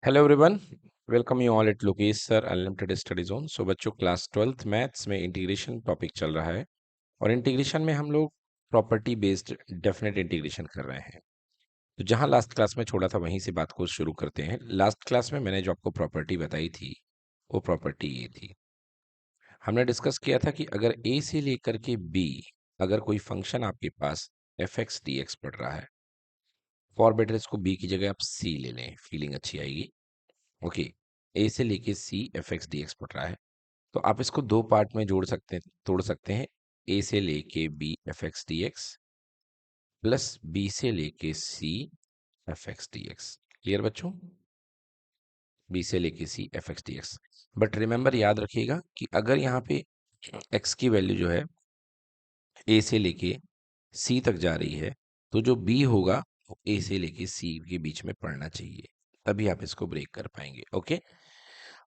Hello everyone, welcome you all at Lokesh sir unlimited study zone. So बच्चों, class 12th maths में integration topic चल रहा है और इंटीग्रेशन में हम लोग प्रॉपर्टी बेस्ड डेफिनेट इंटीग्रेशन कर रहे हैं। तो जहां लास्ट क्लास में छोड़ा था वहीं से बात को शुरू करते हैं। लास्ट क्लास में मैंने जो आपको प्रॉपर्टी बताई थी वो प्रॉपर्टी ये थी। हमने डिस्कस किया था कि अगर ए से लेकर के बी अगर कोई फंक्शन आपके पास एफ एक्स डी एक्स पढ़ रहा है, फॉर बेटर इसको बी की जगह आप सी ले लें, फीलिंग अच्छी आएगी। ओके, ए से लेके c f x D x पढ़ रहा है तो आप इसको दो पार्ट में जोड़ सकते हैं, तोड़ सकते हैं। ए से लेके b f x D x plus b से लेके c f x D x. Clear बच्चों? बी से लेके c f x D x. But remember, याद रखिएगा कि अगर यहाँ पे एक्स की वैल्यू जो है ए से लेके सी तक जा रही है तो जो बी होगा वो ए से लेके सी के बीच में पढ़ना चाहिए, तभी आप इसको ब्रेक कर पाएंगे। ओके,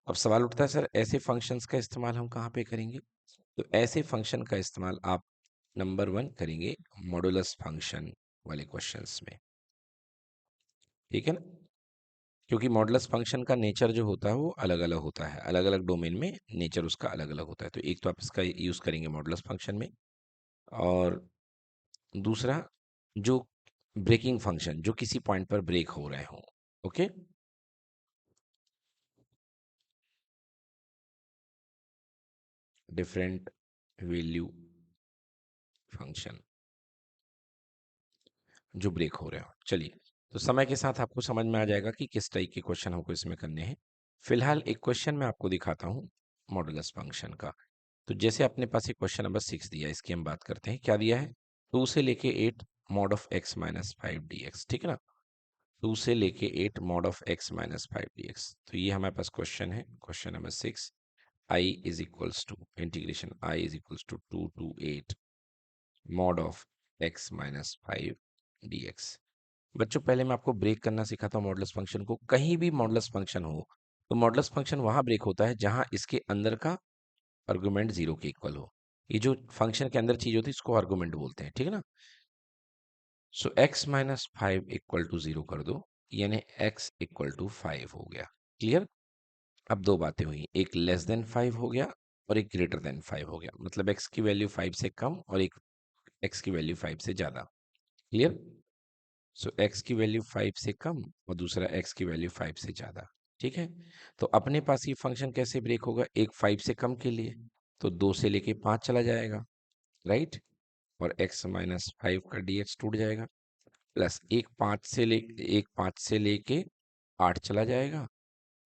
अब सवाल उठता है सर ऐसे फंक्शंस का इस्तेमाल हम कहाँ पे करेंगे? तो ऐसे फंक्शन का इस्तेमाल आप नंबर 1 करेंगे मॉडुलस फंक्शन वाले क्वेश्चंस में। ठीक है ना? क्योंकि मॉडुलस फंक्शन का नेचर जो होता है वो अलग अलग होता है, अलग अलग डोमेन में नेचर उसका अलग अलग होता है। तो एक तो आप इसका यूज करेंगे मॉडुलस फंक्शन में, और दूसरा जो ब्रेकिंग फंक्शन जो किसी पॉइंट पर ब्रेक हो रहे हो। ओके, डिफरेंट वैल्यू फंक्शन जो ब्रेक हो रहे हो। चलिए, तो समय के साथ आपको समझ में आ जाएगा कि किस टाइप के क्वेश्चन हमको इसमें करने हैं। फिलहाल एक क्वेश्चन मैं आपको दिखाता हूँ मॉडुलस फंक्शन का। तो जैसे अपने पास एक क्वेश्चन नंबर 6 दिया है, इसकी हम बात करते हैं। क्या दिया है? 2 से लेके 8 mod of x minus 5 dx। ठीक है ना? 2 से लेके 8 mod of x minus 5 dx। तो ये हमारे पास क्वेश्चन है, question number 6। I is equals to integration I is equals to 2 to 8 mod of x minus 5 dx। बच्चों, पहले मैं आपको ब्रेक करना सिखाता हूँ मॉडुलस फंक्शन को। कहीं भी मॉडुलस फंक्शन हो तो मॉडुलस फंक्शन वहां ब्रेक होता है जहां इसके अंदर का आर्गुमेंट 0 के इक्वल हो। ये जो फंक्शन के अंदर चीज होती है इसको आर्गुमेंट बोलते हैं। ठीक है ना? सो x माइनस 5 इक्वल टू 0 कर दो, यानी x इक्वल टू 5 हो गया। क्लियर? अब दो बातें हुई, एक लेस देन 5 हो गया और एक ग्रेटर देन 5 हो गया। मतलब x की वैल्यू 5 से कम और एक x की वैल्यू 5 से ज्यादा। क्लियर? सो x की वैल्यू 5 से कम और दूसरा x की वैल्यू 5 से ज्यादा। ठीक है? तो अपने पास ये फंक्शन कैसे ब्रेक होगा? एक 5 से कम के लिए तो 2 से लेके 5 चला जाएगा, राइट? और x माइनस 5 का dx टूट जाएगा, प्लस एक 5 से लेके 8 चला जाएगा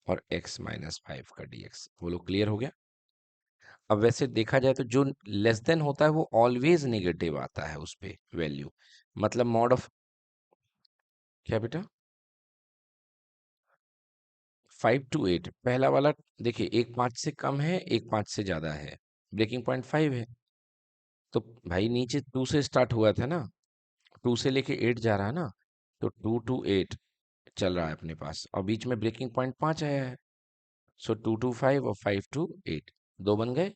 और x माइनस 5 का dx। बोलो, क्लियर हो गया? अब वैसे देखा जाए तो जो लेस देन होता है वो ऑलवेज नेगेटिव आता है उस पे वैल्यू। मतलब मॉड ऑफ, क्या बेटा? 5 to 8 पहला वाला। देखिए, एक 5 से कम है, एक 5 से ज्यादा है, ब्रेकिंग पॉइंट 5 है। तो भाई नीचे 2 से स्टार्ट हुआ था ना, 2 से लेके 8 जा रहा है ना, तो 2 to 8 चल रहा है अपने पास और बीच में ब्रेकिंग पॉइंट 5 आया है। सो 2 to 5 और 5 to 8 दो बन गए।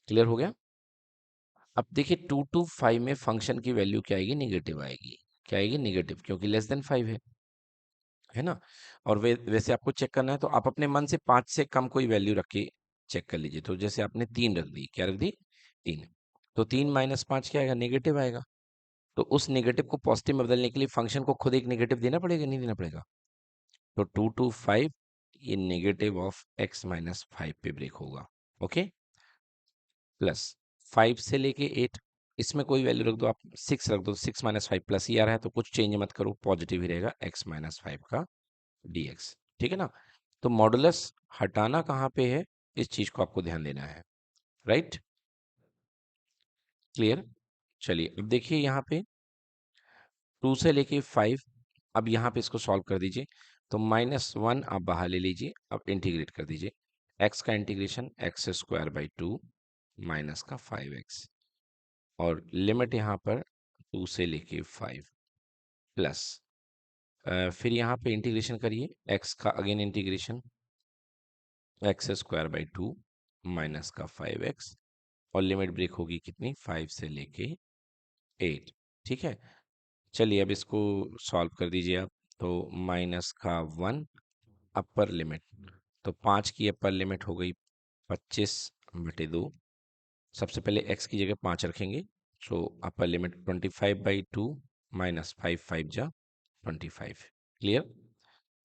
क्लियर हो गया? अब देखिए, 2 to 5 में फंक्शन की वैल्यू क्या आएगी? निगेटिव आएगी। क्या आएगी? निगेटिव, क्योंकि लेस देन 5 है ना? और वैसे आपको चेक करना है तो आप अपने मन से 5 से कम कोई वैल्यू रख के चेक कर लीजिए। तो जैसे आपने 3 रख दी, क्या रख दी? 3। तो 3 माइनस 5 क्या आएगा? नेगेटिव आएगा। तो उस नेगेटिव को पॉजिटिव में बदलने के लिए फंक्शन को खुद एक नेगेटिव देना पड़ेगा, नहीं देना पड़ेगा? तो 2 to 5 ये नेगेटिव ऑफ x माइनस 5 पे ब्रेक होगा। ओके, प्लस 5 से लेके 8, इसमें कोई वैल्यू रख दो आप, 6 रख दो, 6 माइनस 5 प्लस ही आ रहा है तो कुछ चेंज मत करो, पॉजिटिव ही रहेगा x माइनस 5 का dx। ठीक है ना? तो मॉडुलस हटाना कहाँ पे है, इस चीज को आपको ध्यान देना है, राइट? क्लियर? चलिए, अब देखिए यहाँ पे 2 से लेके 5, अब यहाँ पे इसको सॉल्व कर दीजिए। तो -1 आप बाहर ले लीजिए, अब इंटीग्रेट कर दीजिए। x का इंटीग्रेशन x² by 2 माइनस का 5x, और लिमिट यहाँ पर 2 से लेके 5 प्लस, फिर यहाँ पे इंटीग्रेशन करिए x का, again integration x² by 2 minus का 5x, और लिमिट ब्रेक होगी कितनी? 5 से लेके 8। ठीक है? चलिए, अब इसको सॉल्व कर दीजिए आप। तो माइनस का 1 अपर लिमिट, तो 5 की अपर लिमिट हो गई 25/2। सबसे पहले x की जगह 5 रखेंगे, सो अपर लिमिट 25/2 माइनस 5 5 जा 25। Clear?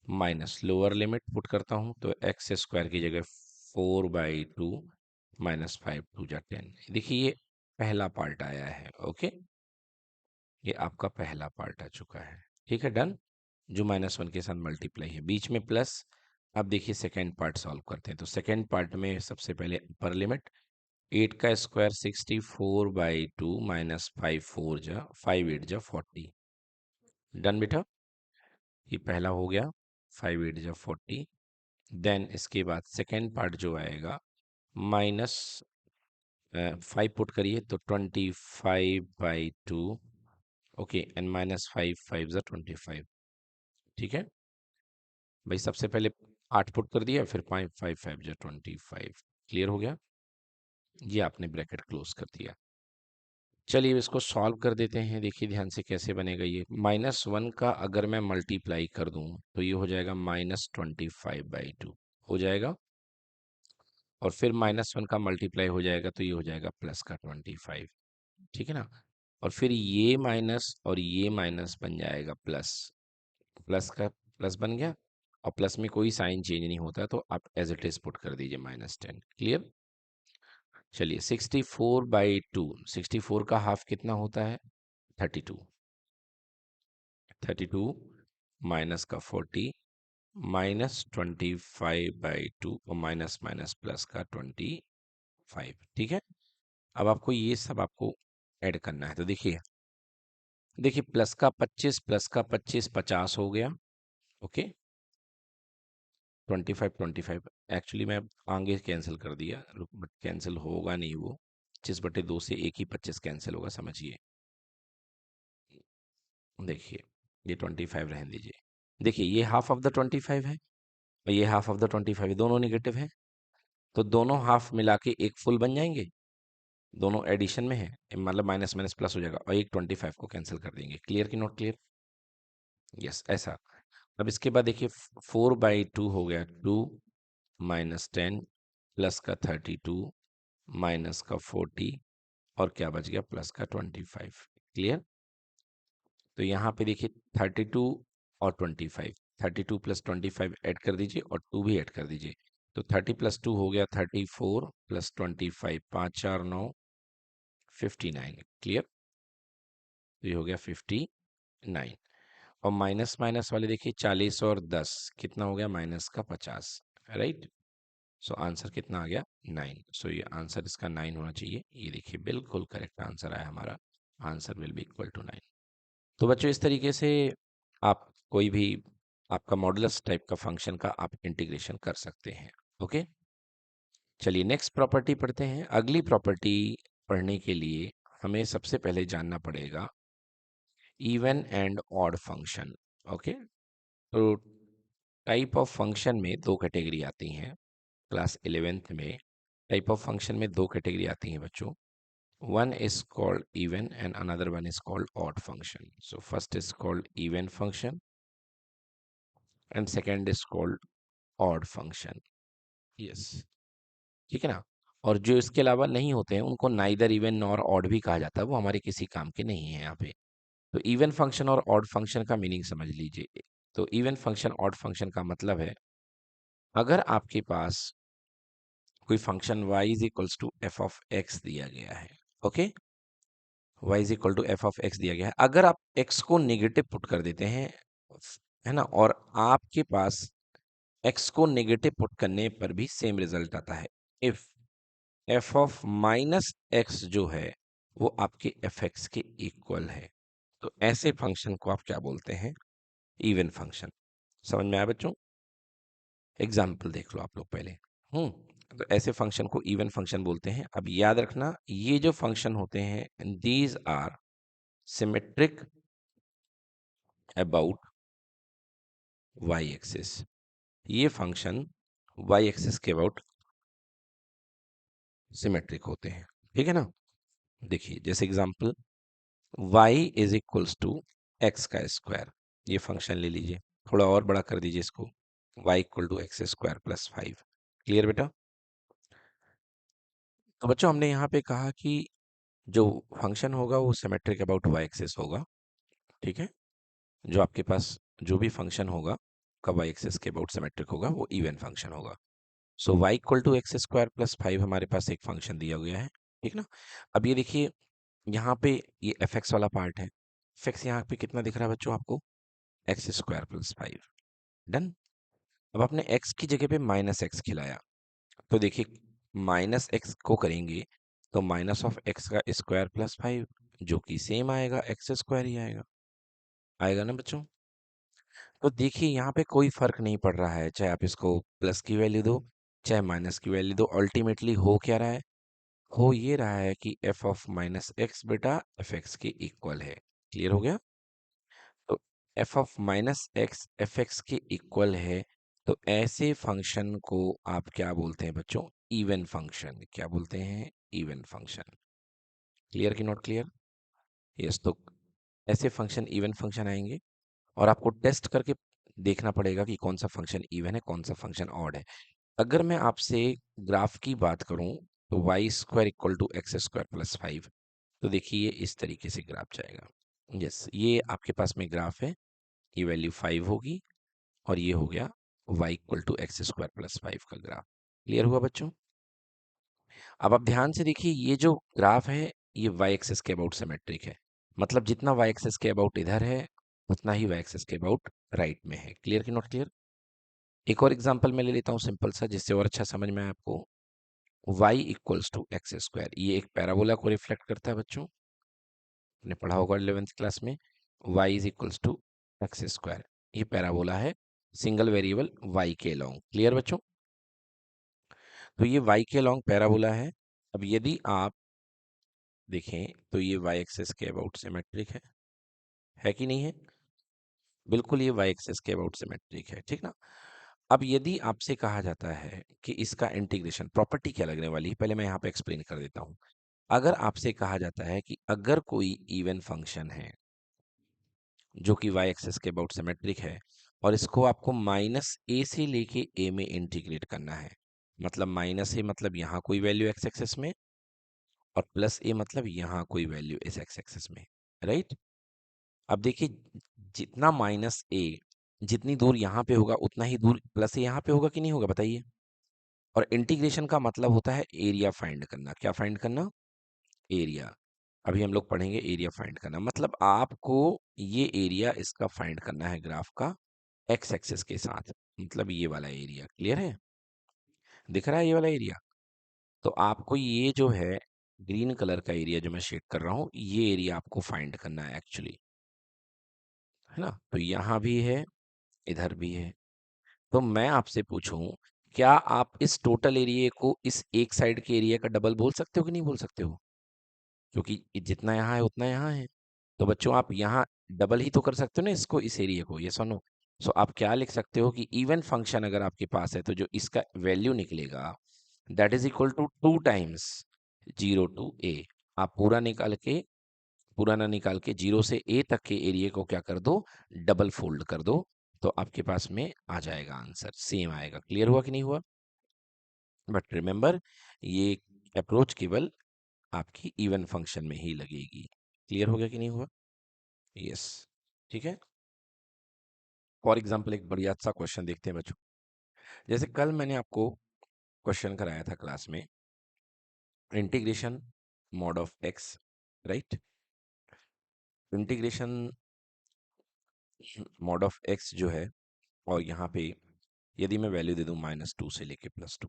Minus lower limit put करता हूं तो एक्स स्क्वायर की जगह 4/2 माइनस 5 2 जा 10। देखिए ये पहला पार्ट आया है। ओके, ये आपका पहला पार्ट आ चुका है। ठीक है, डन। जो -1 के साथ मल्टीप्लाई है, बीच में प्लस। अब देखिए सेकेंड पार्ट सॉल्व करते हैं। तो सेकेंड पार्ट में सबसे पहले अपर लिमिट 8 का स्क्वायर 64/2 माइनस 5 4 जा 5 8 जा 40। डन बेटा, ये पहला हो गया 5 8 जा 40। देन इसके बाद सेकेंड पार्ट जो आएगा माइनस 5 पुट करिए तो 25/2। ओके, एंड माइनस 5 5 जा 25। ठीक है भाई, सबसे पहले 8 पुट कर दिया, फिर 5 5 5 जा 25। क्लियर हो गया? ये आपने ब्रैकेट क्लोज कर दिया। चलिए इसको सॉल्व कर देते हैं। देखिए ध्यान से कैसे बनेगा ये। -1 का अगर मैं मल्टीप्लाई कर दूं तो ये हो जाएगा -25/2 हो जाएगा, और फिर -1 का मल्टीप्लाई हो जाएगा तो ये हो जाएगा प्लस का 25। ठीक है ना? और फिर ये माइनस और ये माइनस बन जाएगा प्लस। प्लस का प्लस बन गया, और प्लस में कोई साइन चेंज नहीं होता, तो आप एज इट इज पुट कर दीजिए -10। क्लियर? चलिए 64/2, 64 का हाफ कितना होता है? 32। 32 माइनस का 40 माइनस 25/2 और माइनस माइनस प्लस का 25। ठीक है, अब आपको ये सब आपको ऐड करना है। तो देखिए, देखिए प्लस का 25 प्लस का 25 50 हो गया। ओके, 25 एक्चुअली मैं आगे कैंसिल कर दिया, बट कैंसिल होगा नहीं वो। 25/2 से एक ही 25 कैंसिल होगा, समझिए। देखिए ये 25 रहने दीजिए। देखिए ये हाफ ऑफ द 25 है और ये हाफ ऑफ द 25 है, दोनों निगेटिव है, तो दोनों हाफ मिला के एक फुल बन जाएंगे। दोनों एडिशन में है, मतलब माइनस माइनस प्लस हो जाएगा, और एक 25 को कैंसिल कर देंगे। क्लियर कि नॉट क्लियर? यस, ऐसा। अब इसके बाद देखिए 4/2 हो गया 2 माइनस 10 प्लस का 32 माइनस का 40, और क्या बच गया? प्लस का 25। क्लियर? तो यहाँ पे देखिए 32 और 25, 32 प्लस 25 ऐड कर दीजिए और 2 भी ऐड कर दीजिए। तो 30 प्लस 2 हो गया 34 प्लस 25, 5 4 9 59। क्लियर? तो ये हो गया 59। और माइनस माइनस वाले देखिए 40 और 10 कितना हो गया? माइनस का 50। राइट? सो आंसर कितना आ गया? 9। सो ये आंसर इसका 9 होना चाहिए। ये देखिए बिल्कुल करेक्ट आंसर आया हमारा। Answer will be equal to 9। तो बच्चों इस तरीके से आप कोई भी आपका मॉडुलस टाइप का फंक्शन का आप इंटीग्रेशन कर सकते हैं। ओके, चलिए नेक्स्ट प्रॉपर्टी पढ़ते हैं। अगली प्रॉपर्टी पढ़ने के लिए हमें सबसे पहले जानना पड़ेगा even and odd function. Okay, तो टाइप ऑफ फंक्शन में दो कैटेगरी आती हैं। क्लास 11th में टाइप ऑफ फंक्शन में दो कैटेगरी आती हैं बच्चों। One is called even and another one is called odd function. So first is called even function and second is called odd function. Yes, ठीक है ना? और जो इसके अलावा नहीं होते हैं उनको नाइदर इवन नॉर ऑड भी कहा जाता है, वो हमारे किसी काम के नहीं है यहाँ पे। तो इवन फंक्शन और ऑड फंक्शन का मीनिंग समझ लीजिए। तो इवन फंक्शन ऑड फंक्शन का मतलब है, अगर आपके पास कोई function y is equals to f of x दिया गया है। Okay, y is equal to f of x दिया गया है, अगर आप x को नेगेटिव पुट कर देते हैं, है ना, और आपके पास x को नेगेटिव पुट करने पर भी सेम रिजल्ट आता है। If f of minus x जो है वो आपके एफ एक्स के इक्वल है, तो ऐसे फंक्शन को आप क्या बोलते हैं? Even function. समझ में आया बच्चों? एग्जाम्पल देख लो आप लोग पहले। तो ऐसे फंक्शन को इवन फंक्शन बोलते हैं। अब याद रखना, ये जो फंक्शन होते हैं these are symmetric about y axis. ये फंक्शन वाई एक्सिस के अबाउट सिमेट्रिक होते हैं। ठीक है ना? देखिए जैसे example y is equals to x का स्क्वायर, ये फंक्शन ले लीजिए, थोड़ा और बड़ा कर दीजिए इसको। y equal to x square plus 5। Clear बेटा? तो बच्चों हमने यहाँ पे कहा कि जो फंक्शन होगा वो सिमेट्रिक अबाउट वाई एक्सिस होगा। ठीक है, जो आपके पास जो भी फंक्शन होगा का वाई एक्सिस के अबाउट सिमेट्रिक होगा वो इवन फंक्शन होगा। So y equal to x square plus 5 हमारे पास एक फंक्शन दिया गया है। ठीक ना? अब ये देखिए, यहाँ पे ये एफ एक्स वाला पार्ट है। एफ एक्स यहाँ पे कितना दिख रहा है बच्चों आपको? X square plus 5। डन। अब आपने x की जगह पे माइनस एक्स खिलाया, तो देखिए माइनस एक्स को करेंगे तो माइनस ऑफ एक्स का स्क्वायर प्लस 5, जो कि सेम आएगा, एक्स स्क्वायर ही आएगा। आएगा ना बच्चों? तो देखिए यहाँ पे कोई फर्क नहीं पड़ रहा है, चाहे आप इसको प्लस की वैल्यू दो चाहे माइनस की वैल्यू दो, अल्टीमेटली हो क्या रहा है? हो ये रहा है कि एफ ऑफ माइनस एक्स बेटा एफ एक्स के इक्वल है। क्लियर हो गया? तो F of minus x F x के इक्वल है, तो ऐसे फंक्शन को आप क्या बोलते हैं बच्चों? Even function. क्या बोलते हैं? Even function. क्लियर कि नॉट क्लियर? यस। तो ऐसे फंक्शन इवन फंक्शन आएंगे और आपको टेस्ट करके देखना पड़ेगा कि कौन सा फंक्शन इवन है कौन सा फंक्शन ऑड है। अगर मैं आपसे ग्राफ की बात करूं तो y square equal to x square plus 5, तो देखिए ये इस तरीके से ग्राफ जाएगा। यस, ये आपके पास में ग्राफ है, ये वैल्यू 5 होगी और ये हो गया y equal to x square plus 5 का ग्राफ। क्लियर हुआ बच्चों? अब आप ध्यान से देखिए, ये जो ग्राफ है ये y एक्सिस के अबाउट सिमेट्रिक है, मतलब जितना y एक्सिस के अबाउट इधर है उतना ही y एक्सिस के अबाउट राइट में है। क्लियर कि नॉट क्लियर? एक और एग्जांपल मैं ले लेता हूँ सिंपल सा, जिससे और अच्छा समझ में आए आपको। y equals to x square, ये एक पैराबोला को रिफ्लेक्ट करता है बच्चों, आपने पढ़ा होगा 11th क्लास में। y is equals to x square, ये पैराबोला है सिंगल वेरिएबल y के लॉन्ग। क्लियर बच्चों? तो ये y के लॉन्ग पैराबोला है। अब यदि आप देखें तो ये y एक्सिस के अबाउट सिमेट्रिक है कि नहीं है? बिल्कुल, ये y एक्सिस के अबाउट सिमेट्रिक है। ठीक ना? अब यदि आपसे कहा जाता है कि इसका इंटीग्रेशन, प्रॉपर्टी क्या लगने वाली है, पहले मैं यहाँ पे एक्सप्लेन कर देता हूँ। अगर आपसे कहा जाता है कि अगर कोई इवन फंक्शन है जो कि y एक्सिस के अबाउट सिमेट्रिक है और इसको आपको माइनस ए से लेके ए में इंटीग्रेट करना है, मतलब माइनस ए मतलब यहाँ कोई वैल्यू x एक्सिस में और प्लस ए मतलब यहाँ कोई वैल्यू इस x एक्सिस में, राइट? अब देखिए, जितना माइनस ए जितनी दूर यहाँ पे होगा उतना ही दूर प्लस ए यहाँ पे होगा कि नहीं होगा, बताइए? और इंटीग्रेशन का मतलब होता है एरिया फाइंड करना। क्या फाइंड करना? एरिया। अभी हम लोग पढ़ेंगे एरिया फाइंड करना, मतलब आपको ये एरिया इसका फाइंड करना है ग्राफ का एक्स एक्सिस के साथ, मतलब ये वाला एरिया। क्लियर है? दिख रहा है ये वाला एरिया? तो आपको ये जो है ग्रीन कलर का एरिया जो मैं शेड कर रहा हूँ, ये एरिया आपको फाइंड करना है एक्चुअली, है ना? तो यहाँ भी है, इधर भी है। तो मैं आपसे पूछूं, क्या आप इस टोटल एरिया को इस एक साइड के एरिया का डबल बोल सकते हो कि नहीं बोल सकते हो? क्योंकि जितना यहाँ है उतना यहाँ है। तो बच्चों आप यहाँ डबल ही तो कर सकते हो ना इसको, इस एरिया को। ये सुनो, सो आप क्या लिख सकते हो कि इवन फंक्शन अगर आपके पास है तो जो इसका वैल्यू निकलेगा that is equal to 2 times 0 to a। आप पूरा ना निकाल के 0 से a तक के एरिया को क्या कर दो? डबल फोल्ड कर दो, तो आपके पास में आ जाएगा आंसर, सेम आएगा। क्लियर हुआ कि नहीं हुआ? बट रिमेंबर, ये अप्रोच केवल आपकी इवन फंक्शन में ही लगेगी। क्लियर हो गया कि नहीं हुआ? यस। ठीक है। फॉर एग्जाम्पल एक बढ़िया सा क्वेश्चन देखते हैं बच्चों। जैसे कल मैंने आपको क्वेश्चन कराया था क्लास में, integration mod of x, right? Integration mod of x जो है, और यहाँ पे यदि मैं वैल्यू दे दूं -2 से लेके +2,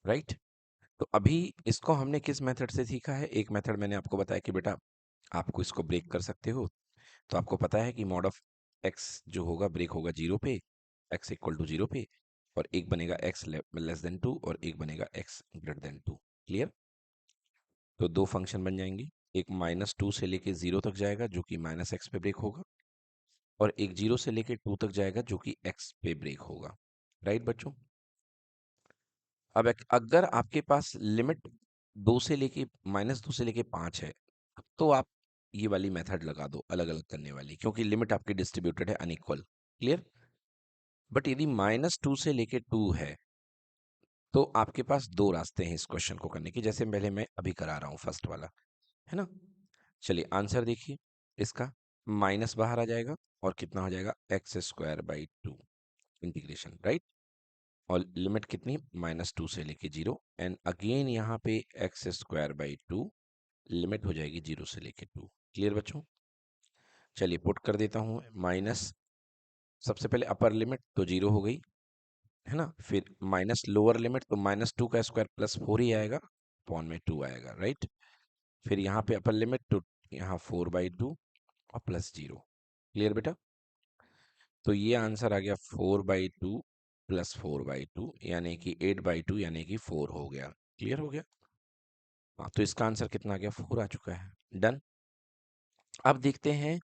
राइट? तो अभी इसको हमने किस मेथड से सीखा है? एक मेथड मैंने आपको बताया कि बेटा आपको इसको ब्रेक कर सकते हो। तो आपको पता है कि मॉड ऑफ एक्स जो होगा ब्रेक होगा 0 पे, एक्स इक्वल टू 0 पे, और एक बनेगा एक्स लेस देन 2 और एक बनेगा एक्स ग्रेटर देन 2। क्लियर? तो दो फंक्शन बन जाएंगे, एक -2 से लेके 0 तक जाएगा जो कि -x पे ब्रेक होगा, और एक 0 से लेके 2 तक जाएगा जो कि x पे ब्रेक होगा। राइट बच्चों? अब अगर आपके पास लिमिट 2 से लेके -2 से लेके 5 है, तो आप ये वाली मेथड लगा दो अलग अलग करने वाली, क्योंकि लिमिट आपकी डिस्ट्रीब्यूटेड है अनइक्वल। क्लियर? बट यदि -2 से लेके 2 है तो आपके पास दो रास्ते हैं इस क्वेश्चन को करने के, जैसे पहले मैं अभी करा रहा हूँ फर्स्ट वाला, है ना। चलिए आंसर देखिए इसका, माइनस बाहर आ जाएगा और कितना हो जाएगा x²/2 इंटीग्रेशन, राइट। और लिमिट कितनी, -2 से लेके 0, एंड अगेन यहाँ पे x²/2 लिमिट हो जाएगी 0 से लेके 2। क्लियर बच्चों। चलिए पुट कर देता हूँ माइनस, सबसे पहले अपर लिमिट तो 0 हो गई, है ना। फिर माइनस लोअर लिमिट तो -2 का स्क्वायर +4 ही आएगा, अपॉन में 2 आएगा, राइट। फिर यहाँ पे अपर लिमिट तो यहाँ 4/2 और +0। क्लियर बेटा। तो ये आंसर आ गया 4/2 + 4/2 यानी कि 8/2 यानी कि 4 हो गया। क्लियर हो गया। हाँ, तो इसका आंसर कितना आ गया, 4 आ चुका है। डन। अब देखते हैं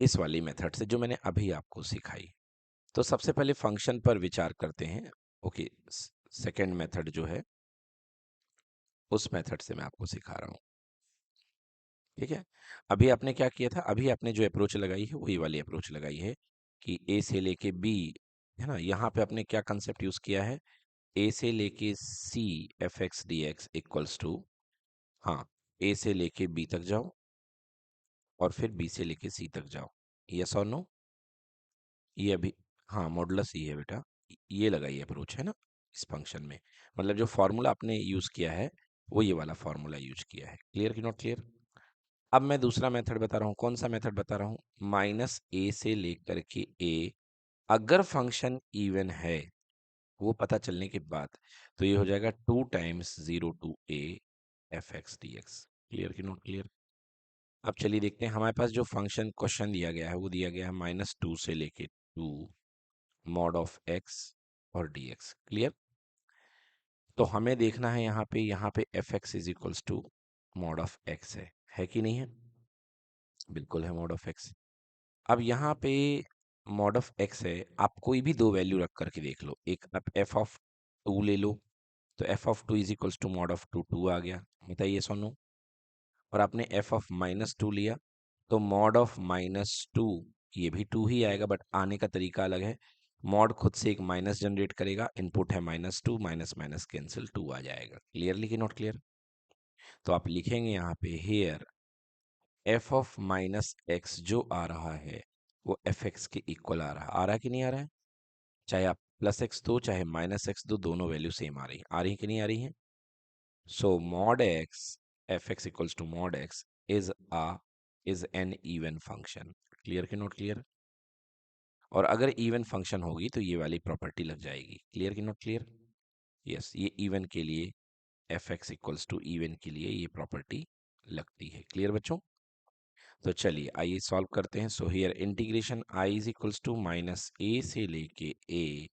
इस वाली मेथड से जो मैंने अभी आपको सिखाई। तो सबसे पहले फंक्शन पर विचार करते हैं। ओके, सेकेंड मेथड जो है उस मेथड से मैं आपको सिखा रहा हूँ। ठीक है। अभी आपने क्या किया था, अभी आपने जो अप्रोच लगाई है वही वाली अप्रोच लगाई है कि ए से लेके बी, है ना। यहाँ पे आपने क्या कंसेप्ट यूज किया है, ए से लेके सी f(x) dx = हाँ, ए से लेके बी तक जाओ और फिर बी से लेके सी तक जाओ। यस और नो। ये अभी, हाँ मॉडुलस ये है बेटा, ये लगाई अप्रोच, है ना। इस फंक्शन में मतलब जो फॉर्मूला आपने यूज किया है वो ये वाला फॉर्मूला यूज किया है। क्लियर कि नॉट क्लियर। अब मैं दूसरा मेथड बता रहा हूँ। कौन सा मेथड बता रहा हूँ, -a से लेकर के a, अगर फंक्शन इवन है वो पता चलने के बाद, तो ये हो जाएगा 2 times 0 to a f(x) dx। Clear कि नॉट क्लियर। अब चलिए देखते हैं, हमारे पास जो फंक्शन क्वेश्चन दिया गया है वो दिया गया है -2 से लेके 2 mod ऑफ x और dx। क्लियर। तो हमें देखना है यहाँ पे f(x) = mod ऑफ x है कि नहीं है। बिल्कुल है mod ऑफ x। अब यहाँ पे mod ऑफ x है, आप कोई भी दो वैल्यू रख करके देख लो। एक आप f(2) ले लो, तो f(2) = mod ऑफ 2 2 आ गया। बताइए सोनू। और आपने f(-2) लिया तो mod ऑफ -2 ये भी 2 ही आएगा, बट आने का तरीका अलग है। मॉड खुद से एक माइनस जनरेट करेगा, इनपुट है -2, माइनस माइनस कैंसिल 2 आ जाएगा। क्लियरली कि नॉट क्लियर। तो आप लिखेंगे यहाँ पे हेयर f(-x) जो आ रहा है वो f(x) के इक्वल आ रहा है कि नहीं आ रहा है। चाहे आप +x दो चाहे -x दो, दोनों वैल्यू सेम आ रही है कि नहीं आ रही है। सो mod x, f(x) = mod x is an even function। Clear कि नॉट क्लियर। और अगर इवन फंक्शन होगी तो ये वाली प्रॉपर्टी लग जाएगी। क्लियर कि नॉट क्लियर। यस, ये इवन के लिए f(x) = इवन के लिए ये प्रॉपर्टी लगती है। क्लियर बच्चों। तो चलिए आइए सॉल्व करते हैं। So here integration i = -a से लेके a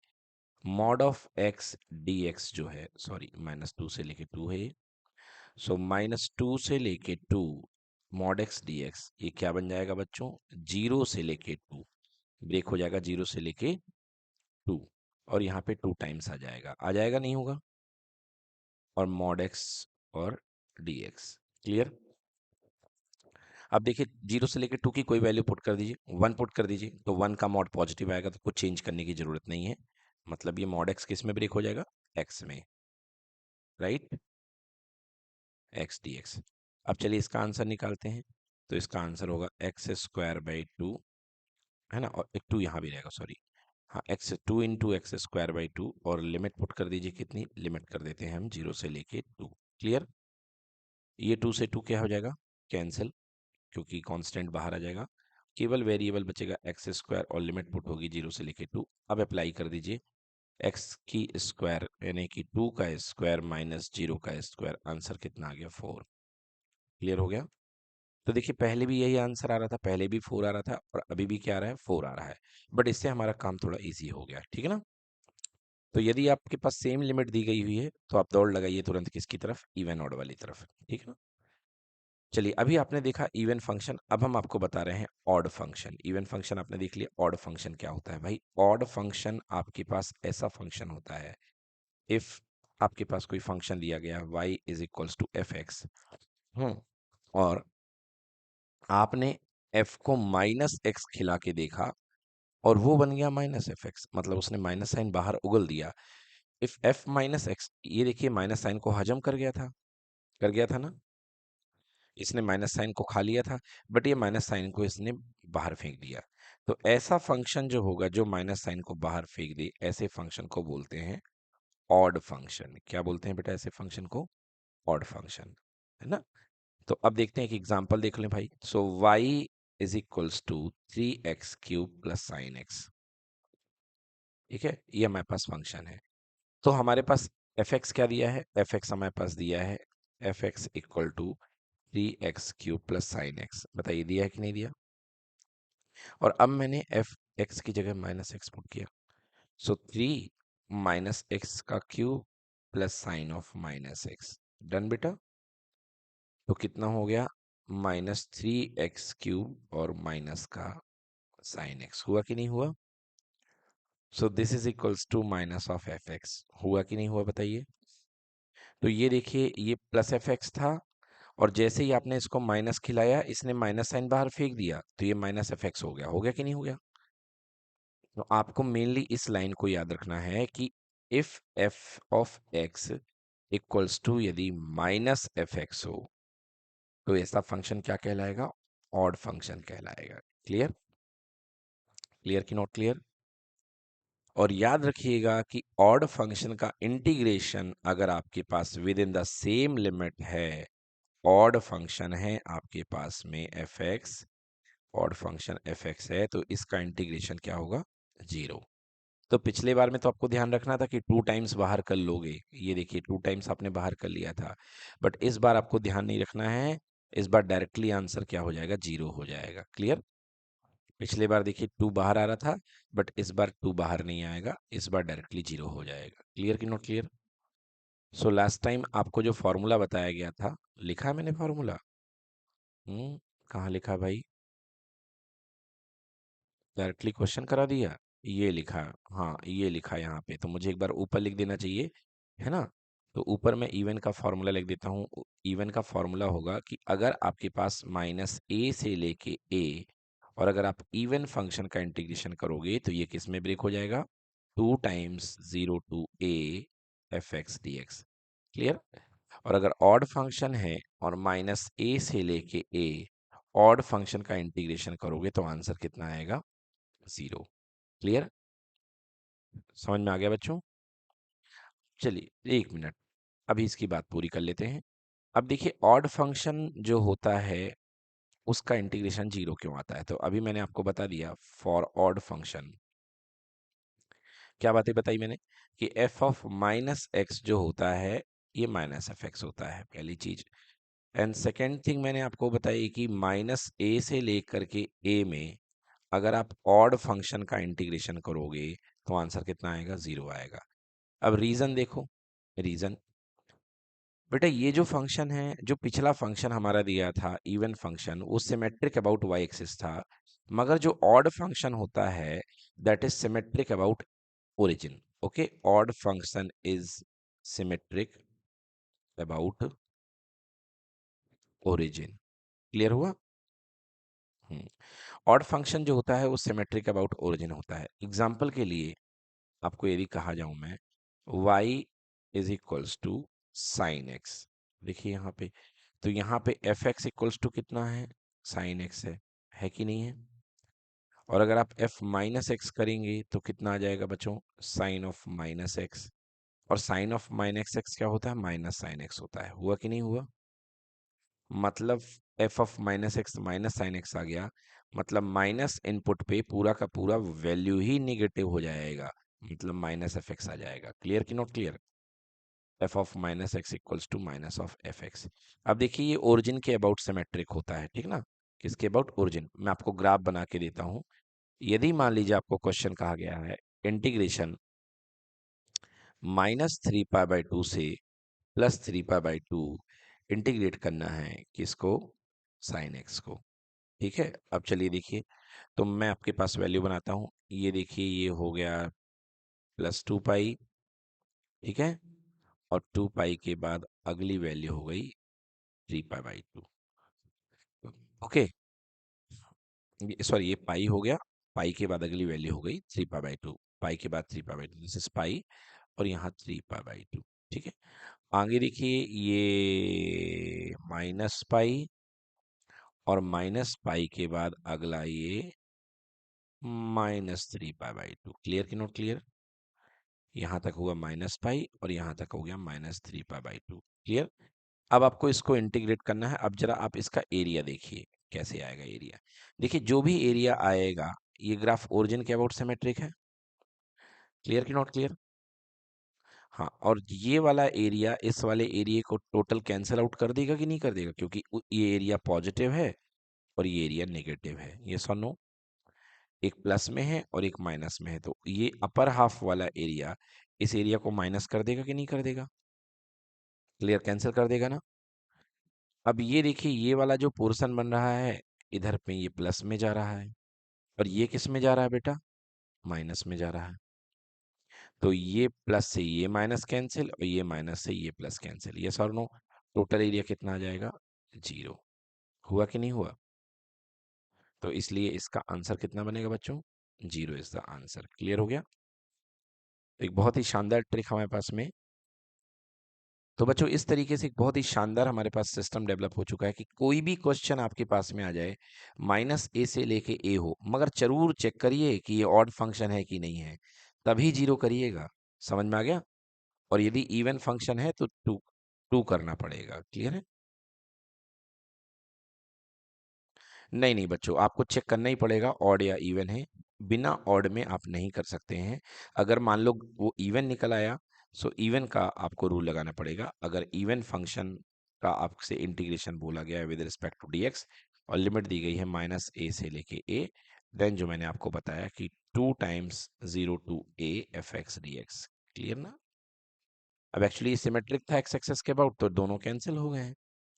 mod of x dx जो है, सॉरी -2 से लेके 2 है। सो -2 से लेके 2 mod x dx ये क्या बन जाएगा बच्चों, 0 से लेके 2, ब्रेक हो जाएगा 0 से लेके 2, और यहाँ पे 2 टाइम्स आ जाएगा नहीं होगा, और mod x और dx। क्लियर। अब देखिए 0 से लेकर 2 की कोई वैल्यू पुट कर दीजिए, 1 पुट कर दीजिए, तो 1 का मॉड पॉजिटिव आएगा, तो कुछ चेंज करने की जरूरत नहीं है। मतलब ये मॉड x किस में ब्रेक हो जाएगा, x में, राइट, x dx। अब चलिए इसका आंसर निकालते हैं। तो इसका आंसर होगा x²/2, है ना, और एक 2 यहाँ भी रहेगा, सॉरी, हाँ, x 2 × x²/2, और लिमिट पुट कर दीजिए, कितनी लिमिट कर देते हैं हम 0 से लेके 2। क्लियर। ये 2 से 2 क्या हो जाएगा, कैंसिल, क्योंकि कांस्टेंट बाहर आ जाएगा, केवल वेरिएबल बचेगा x² और लिमिट पुट होगी 0 से लेके 2। अब अप्लाई कर दीजिए, x की स्क्वायर यानी कि 2 का स्क्वायर माइनस 0 का स्क्वायर, आंसर कितना आ गया, 4। क्लियर हो गया। तो देखिए पहले भी यही आंसर आ रहा था, पहले भी 4 आ रहा था, और अभी भी क्या आ रहा है, 4 आ रहा है, बट इससे हमारा काम थोड़ा ईजी हो गया। ठीक है ना। तो यदि आपके पास सेम लिमिट दी गई हुई है तो आप दौड़ लगाइए तुरंत किसकी तरफ, इवन ऑड वाली तरफ। ठीक है ना। चलिए अभी आपने देखा इवन फंक्शन, अब हम आपको बता रहे हैं ऑड फंक्शन। इवन फंक्शन आपने देख लिया, ऑड फंक्शन क्या होता है भाई। ऑड फंक्शन आपके पास ऐसा फंक्शन होता है, इफ आपके पास कोई फंक्शन दिया गया y = f(x), और आपने f को -x खिला के देखा, और वो बन गया माइनस एफ एक्स, मतलब उसने माइनस साइन बाहर उगल दिया। इफ एफ माइनस एक्स, ये देखिए माइनस साइन को हजम कर गया था ना, इसने माइनस साइन को खा लिया था, बट ये माइनस साइन को इसने बाहर फेंक दिया। तो ऐसा फंक्शन जो होगा जो माइनस साइन को बाहर फेंक दे, ऐसे फंक्शन को बोलते हैं ऑड फंक्शन। क्या बोलते हैं बेटा ऐसे फंक्शन को? ऑड फंक्शन, है ना। तो अब देखते हैं एक एग्जांपल देख लें भाई। So y is equals to 3x cube plus sine x. ठीक है, ये हमारे पास फंक्शन है। तो हमारे पास एफ एक्स क्या दिया है? एफ एक्स हमारे पास दिया है f x equal to 3x cube plus sine x. बताइए दिया है कि नहीं दिया? और अब मैंने एफ एक्स की जगह माइनस एक्स पुट किया। सो 3 माइनस एक्स का cube plus sign of minus x. Done बेटा। तो कितना हो गया? -3x³ और माइनस का साइन एक्स। हुआ कि नहीं हुआ? So this is equals to minus of F x. हुआ कि नहीं हुआ बताइए? तो ये देखिए ये प्लस एफ एक्स था, और जैसे ही आपने इसको माइनस खिलाया, इसने माइनस साइन बाहर फेंक दिया, तो ये माइनस एफ एक्स हो गया। हो गया कि नहीं हो गया? तो आपको मेनली इस लाइन को याद रखना है कि if f of x equals to, यदि माइनस एफ एक्स हो, तो ऐसा फंक्शन क्या कहलाएगा? ऑड फंक्शन कहलाएगा। क्लियर? क्लियर कि नॉट क्लियर? और याद रखिएगा कि ऑड फंक्शन का इंटीग्रेशन अगर आपके पास within the same limit है, ऑड फंक्शन है आपके पास में F X, odd function F X है, तो इसका इंटीग्रेशन क्या होगा? 0। तो पिछले बार में तो आपको ध्यान रखना था कि 2 टाइम्स बाहर कर लोगे, ये देखिए 2 टाइम्स आपने बाहर कर लिया था, बट इस बार आपको ध्यान नहीं रखना है। इस बार डायरेक्टली आंसर क्या हो जाएगा? 0 हो जाएगा। क्लियर? पिछले बार देखिए 2 बाहर आ रहा था, बट इस बार 2 बाहर नहीं आएगा, इस बार डायरेक्टली 0 हो जाएगा। क्लियर कि not clear? So last time आपको जो फॉर्मूला बताया गया था, लिखा है मैंने फॉर्मूला? कहाँ लिखा भाई? डायरेक्टली क्वेश्चन करा दिया? ये लिखा? हाँ ये लिखा यहाँ पे, तो मुझे एक बार ऊपर लिख देना चाहिए, है ना। तो ऊपर मैं इवन का फॉर्मूला लिख देता हूँ। इवन का फॉर्मूला होगा कि अगर आपके पास माइनस ए से लेके ए, और अगर आप इवन फंक्शन का इंटीग्रेशन करोगे, तो ये किस में ब्रेक हो जाएगा? 2 times 0 to a F x D x. Clear? और अगर ऑड फंक्शन है और माइनस ए से लेके ए, ऑड फंक्शन का इंटीग्रेशन करोगे, तो आंसर कितना आएगा? 0। क्लियर? समझ में आ गया बच्चों? चलिए 1 मिनट, अभी इसकी बात पूरी कर लेते हैं। अब देखिए ऑड फंक्शन जो होता है, उसका इंटीग्रेशन 0 क्यों आता है? तो अभी मैंने आपको बता दिया फॉर ऑड फंक्शन। क्या बातें बताई मैंने? कि एफ ऑफ माइनस एक्स जो होता है, ये माइनस एफ एक्स होता है, पहली चीज। एंड सेकेंड थिंग मैंने आपको बताई कि माइनस ए से लेकर के ए में अगर आप ऑड फंक्शन का इंटीग्रेशन करोगे, तो आंसर कितना आएगा? 0 आएगा। अब रीजन देखो। रीजन बेटा, ये जो फंक्शन है, जो पिछला फंक्शन हमारा दिया था इवन फंक्शन, वो सिमेट्रिक अबाउट वाई एक्सिस था, मगर जो ऑड फंक्शन होता है, that is symmetric about origin. Okay, odd function is symmetric about origin. Clear हुआ? हम्म। ऑड फंक्शन जो होता है वो सिमेट्रिक अबाउट ओरिजिन होता है। एग्जाम्पल के लिए आपको यदि कहा जाऊं मैं, y is equals to sine x. देखिए यहाँ पे, तो यहाँ पे एफ एक्स इक्वल्स टू कितना है? साइन एक्स है कि नहीं है? और अगर आप एफ माइनस एक्स करेंगे, तो कितना आ जाएगा बच्चों? Sine of minus x. और साइन ऑफ माइनस एक्स क्या होता है? माइनस साइन एक्स होता है। हुआ कि नहीं हुआ? मतलब F of minus X minus sine X आ गया, मतलब माइनस इनपुट पे पूरा का पूरा वैल्यू ही निगेटिव हो जाएगा, मतलब माइनस एफ एक्स आ जाएगा। क्लियर कि not clear? F of minus x equals to minus of F x. अब देखिए ये ओरिजिन के अबाउट सिमेट्रिक होता है, ठीक ना। किसके अबाउट? ओरिजिन। मैं आपको ग्राफ बना के देता हूँ। यदि मान लीजिए आपको क्वेश्चन कहा गया है इंटीग्रेशन -3π/2 से +3π/2 इंटीग्रेट करना है, किसको? साइन एक्स को। ठीक है, अब चलिए देखिए, तो मैं आपके पास वैल्यू बनाता हूँ। ये देखिए ये हो गया +2π, ठीक है, और 2π के बाद अगली वैल्यू हो गई 3π/2। ओके, सॉरी ये पाई हो गया, पाई के बाद अगली वैल्यू हो गई 3π/2, पाई के बाद 3π/2, दिस इज पाई, और यहाँ 3π/2। ठीक है, आगे देखिए ये -पाई, और -पाई के बाद अगला ये -3π/2। क्लियर कि नॉट क्लियर? यहाँ तक हुआ -पाई और यहाँ तक हो गया -3π/2। क्लियर? अब आपको इसको इंटीग्रेट करना है। अब जरा आप इसका एरिया देखिए कैसे आएगा एरिया। देखिए जो भी एरिया आएगा, ये ग्राफ ओरिजिन के अबाउट सिमेट्रिक है। क्लियर कि नॉट क्लियर? हाँ, और ये वाला एरिया इस वाले एरिया को टोटल कैंसिल आउट कर देगा कि नहीं कर देगा, क्योंकि ये एरिया पॉजिटिव है और ये एरिया नेगेटिव है। ये नो, एक प्लस में है और एक माइनस में है, तो ये अपर हाफ वाला एरिया इस एरिया को माइनस कर देगा कि नहीं कर देगा? क्लियर, कैंसिल कर देगा ना? अब ये देखिए ये वाला जो पोर्शन बन रहा है, इधर पे ये प्लस में जा रहा है, और ये किस में जा रहा है बेटा? माइनस में जा रहा है। तो ये प्लस से ये माइनस कैंसिल और ये माइनस से ये प्लस कैंसिल। ये सर नो, टोटल एरिया कितना आ जाएगा? 0। हुआ कि नहीं हुआ? तो इसलिए इसका आंसर कितना बनेगा बच्चों? 0 इज द आंसर। क्लियर हो गया? एक बहुत ही शानदार ट्रिक हमारे पास में। तो बच्चों इस तरीके से एक बहुत ही शानदार हमारे पास सिस्टम डेवलप हो चुका है कि कोई भी क्वेश्चन आपके पास में आ जाए, -a से लेके a हो, मगर जरूर चेक करिए कि ये ऑड फंक्शन है कि नहीं है, तभी 0 करिएगा। समझ में आ गया? और यदि इवन फंक्शन है तो 2 करना पड़ेगा। क्लियर है? नहीं नहीं बच्चों, आपको चेक करना ही पड़ेगा ऑड या इवन है। बिना ऑड में आप नहीं कर सकते हैं। अगर मान लो वो इवन निकल आया, सो इवन का आपको रूल लगाना पड़ेगा। अगर इवन फंक्शन का आपसे इंटीग्रेशन बोला गया है विद रिस्पेक्ट टू dx, और लिमिट दी गई है -a से लेके a, देन जो मैंने आपको बताया कि 2 times 0 to a fx dx। Clear ना? अब एक्चुअली सिमेट्रिक था एक्स एक्सेस के अबाउट, तो दोनों कैंसिल हो गए हैं।